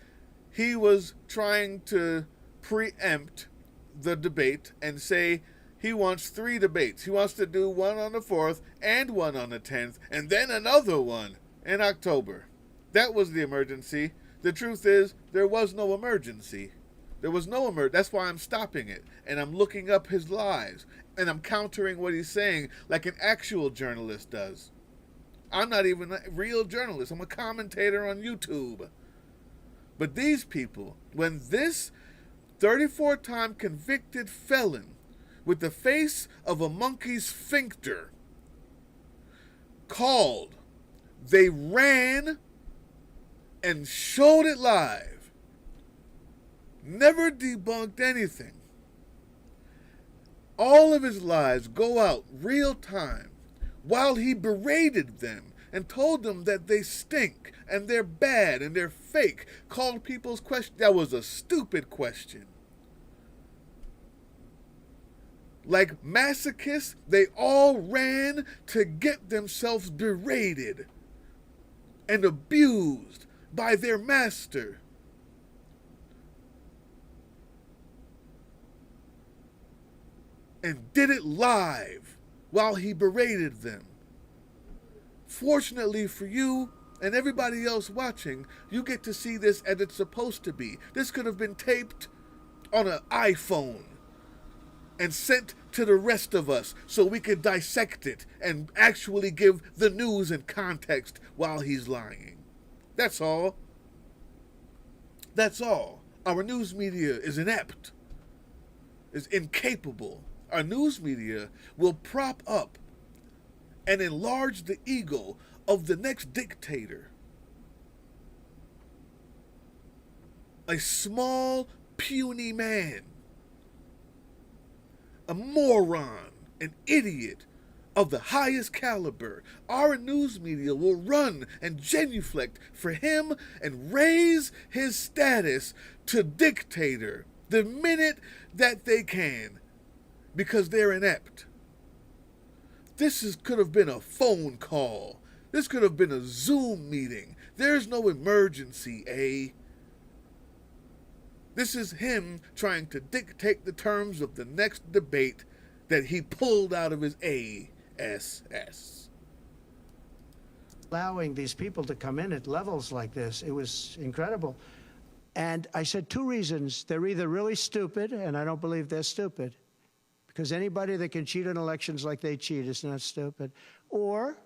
he was trying to preempt the debate and say he wants 3 debates. He wants to do one on the 4th and one on the 10th and then another one in October. That was the emergency. The truth is, there was no emergency. There was no emergency. That's why I'm stopping it. And I'm looking up his lies. And I'm countering what he's saying like an actual journalist does. I'm not even a real journalist. I'm a commentator on YouTube. But these people, when this 34-time convicted felon with the face of a monkey's sphincter called, they ran and showed it live. Never debunked anything. All of his lies go out real time while he berated them and told them that they stink and they're bad and they're fake. Called people's question. That was a stupid question. Like masochists, they all ran to get themselves berated and abused by their master. And did it live while he berated them. Fortunately for you and everybody else watching, you get to see this as it's supposed to be. This could have been taped on an iPhone and sent to the rest of us so we can dissect it and actually give the news and context while he's lying. That's all. That's all. Our news media is inept, is incapable. Our news media will prop up and enlarge the ego of the next dictator. A small, puny man. A moron, an idiot of the highest caliber. Our news media will run and genuflect for him and raise his status to dictator the minute that they can, because they're inept. Could have been a phone call. This could have been a Zoom meeting. There's no emergency, eh? This is him trying to dictate the terms of the next debate that he pulled out of his ASS. Allowing these people to come in at levels like this, it was incredible. And I said two reasons. They're either really stupid, and I don't believe they're stupid, because anybody that can cheat on elections like they cheat is not stupid. Or,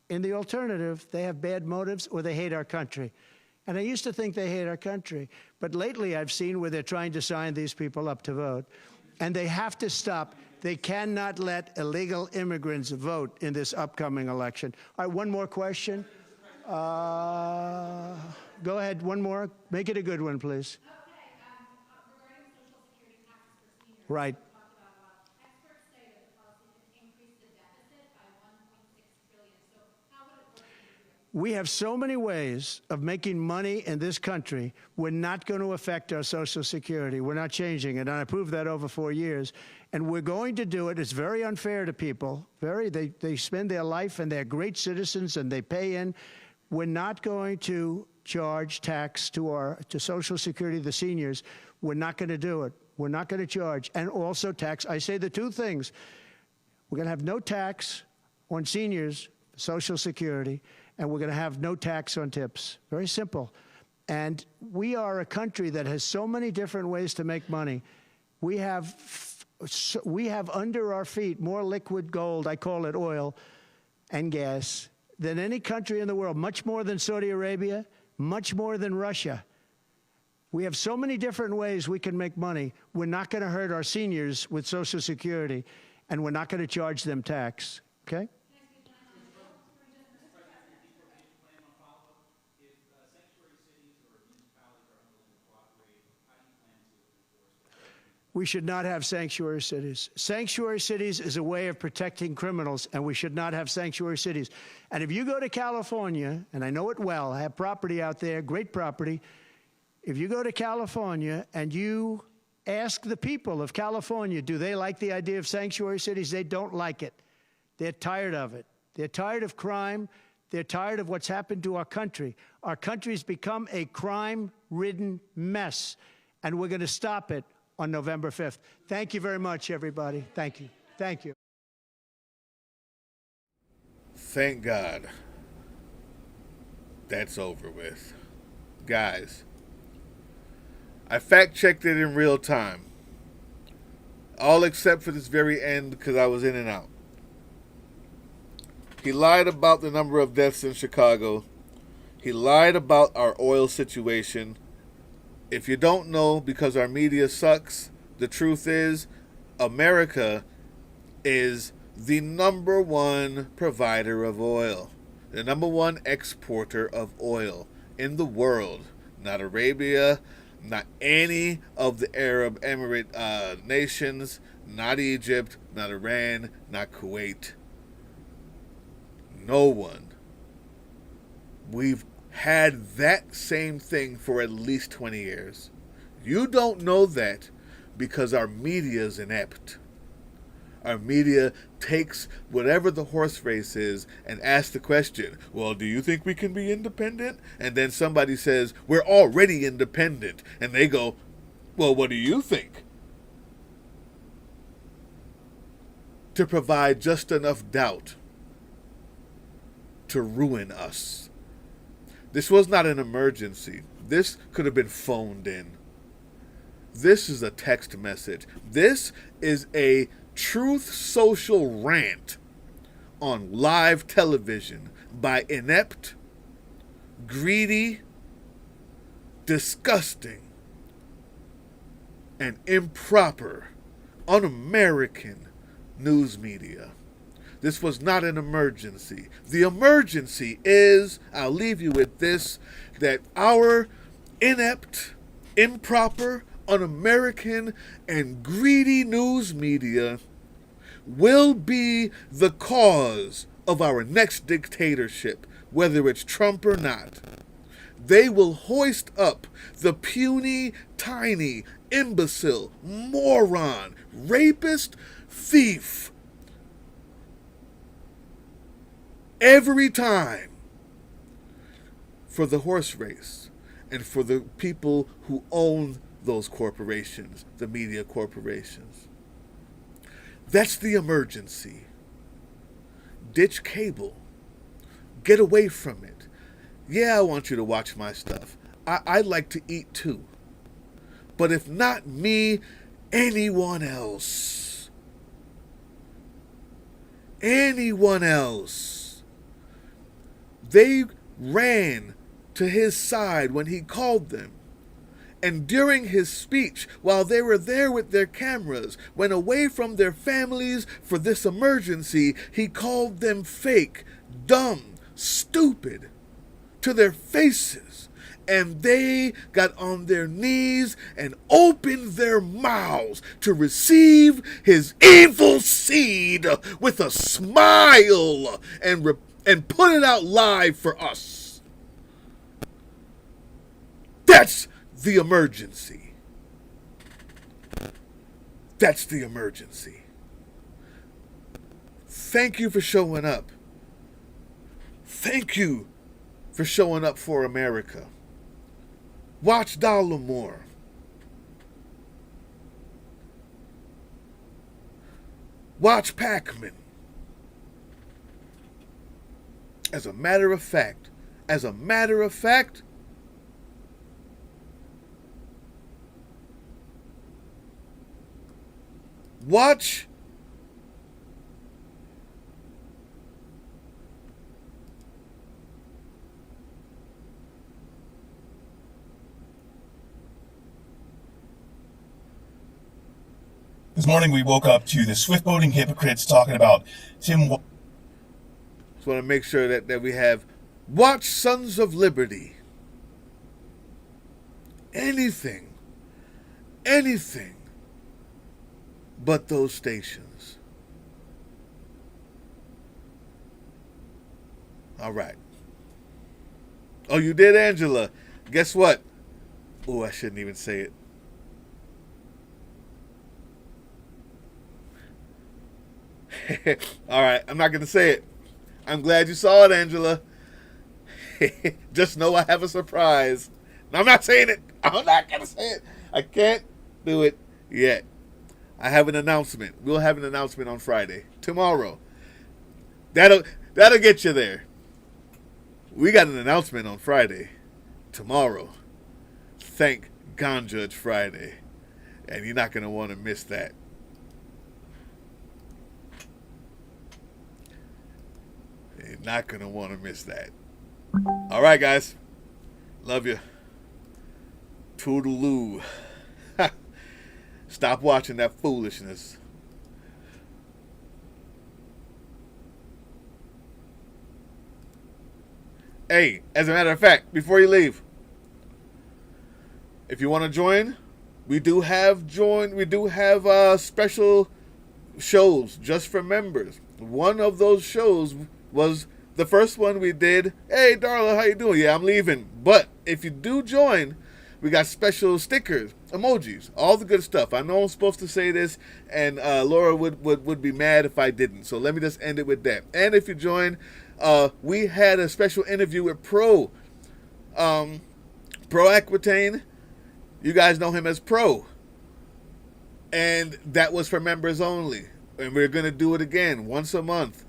in the alternative, they have bad motives or they hate our country. And I used to think they hate our country. But lately I've seen where they're trying to sign these people up to vote. And they have to stop. They cannot let illegal immigrants vote in this upcoming election. All right, one more question. Go ahead, one more. Make it a good one, please. Okay, regarding Social Security taxes for seniors. Right. We talked about a lot. Experts say that the policy could increase the deficit by $1.6 trillion. So how would it work in your view? We have so many ways of making money in this country. We're not going to affect our Social Security. We're not changing it. And I proved that over 4 years. And we're going to do it. It's very unfair to people. They spend their life and they're great citizens and they pay in. We're not going to charge tax to Social Security, the seniors. We're not going to do it. We're not going to charge. And also tax. I say the two things. We're going to have no tax on seniors, Social Security, and we're going to have no tax on tips. Very simple. And we are a country that has so many different ways to make money. We have under our feet more liquid gold, I call it oil, and gas, than any country in the world, much more than Saudi Arabia, much more than Russia. We have so many different ways we can make money. We're not going to hurt our seniors with Social Security, and we're not going to charge them tax. Okay? We should not have sanctuary cities. Sanctuary cities is a way of protecting criminals, and we should not have sanctuary cities. And if you go to California, and I know it well, I have property out there, great property. If you go to California and you ask the people of California, do they like the idea of sanctuary cities? They don't like it. They're tired of it. They're tired of crime. They're tired of what's happened to our country. Our country's become a crime-ridden mess, and we're going to stop it on November 5th. Thank you very much, everybody. Thank you. Thank you. Thank God that's over with. Guys, I fact-checked it in real time. All except for this very end because I was in and out. He lied about the number of deaths in Chicago. He lied about our oil situation. If you don't know, because our media sucks, the truth is America is the number one provider of oil, the number one exporter of oil in the world. Not Arabia, not any of the Arab Emirate nations, not Egypt, not Iran, not Kuwait. No one. We've had that same thing for at least 20 years. You don't know that because our media is inept. Our media takes whatever the horse race is and asks the question, well, do you think we can be independent? And then somebody says, we're already independent. And they go, well, what do you think? To provide just enough doubt to ruin us. This was not an emergency. This could have been phoned in. This is a text message. This is a Truth Social rant on live television by inept, greedy, disgusting, and improper, un-American news media. This was not an emergency. The emergency is, I'll leave you with this, that our inept, improper, un-American, and greedy news media will be the cause of our next dictatorship, whether it's Trump or not. They will hoist up the puny, tiny, imbecile, moron, rapist, thief every time for the horse race and for the people who own those corporations, the media corporations. That's the emergency. Ditch cable. Get away from it. Yeah, I want you to watch my stuff. I like to eat too. But if not me, anyone else. Anyone else. They ran to his side when he called them. And during his speech, while they were there with their cameras, went away from their families for this emergency, he called them fake, dumb, stupid, to their faces. And they got on their knees and opened their mouths to receive his evil seed with a smile and put it out live for us. That's the emergency. That's the emergency. Thank you for showing up. Thank you for showing up for America. Watch Dollemore. Watch Pac-Man. As a matter of fact, watch This morning we woke up to the swift-boating hypocrites talking about Tim. Just want to make sure that we have watch Sons of Liberty. Anything but those stations. All right. Oh, you did, Angela. Guess what? Oh, I shouldn't even say it. All right, I'm not going to say it. I'm glad you saw it, Angela. Just know I have a surprise. No, I'm not saying it. I'm not going to say it. I can't do it yet. I have an announcement. We'll have an announcement on Friday. Tomorrow. That'll get you there. We got an announcement on Friday. Tomorrow. Thank Ganja it's Friday. And you're not going to want to miss that. You're not going to want to miss that. All right, guys. Love you. Toodaloo. Stop watching that foolishness. Hey, as a matter of fact, before you leave, if you want to join, we do have special shows just for members. One of those shows was the first one we did. Hey, Darla, how you doing? Yeah, I'm leaving. But if you do join, we got special stickers, emojis, all the good stuff. I know I'm supposed to say this, and Laura would be mad if I didn't. So let me just end it with that. And if you join, we had a special interview with Pro Aquitaine. You guys know him as Pro. And that was for members only. And we're going to do it again once a month.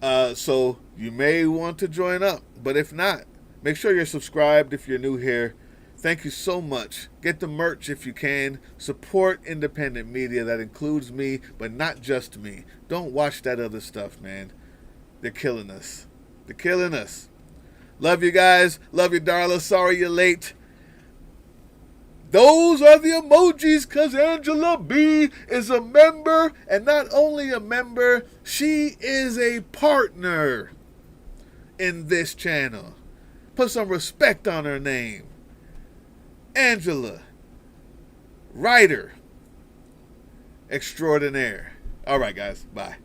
So you may want to join up. But if not, make sure you're subscribed if you're new here. Thank you so much. Get the merch if you can. Support independent media. That includes me, but not just me. Don't watch that other stuff, man. They're killing us. They're killing us. Love you guys. Love you, darling. Sorry you're late. Those are the emojis because Angela B is a member, and not only a member, she is a partner in this channel. Put some respect on her name. Angela, writer extraordinaire. All right, guys. Bye.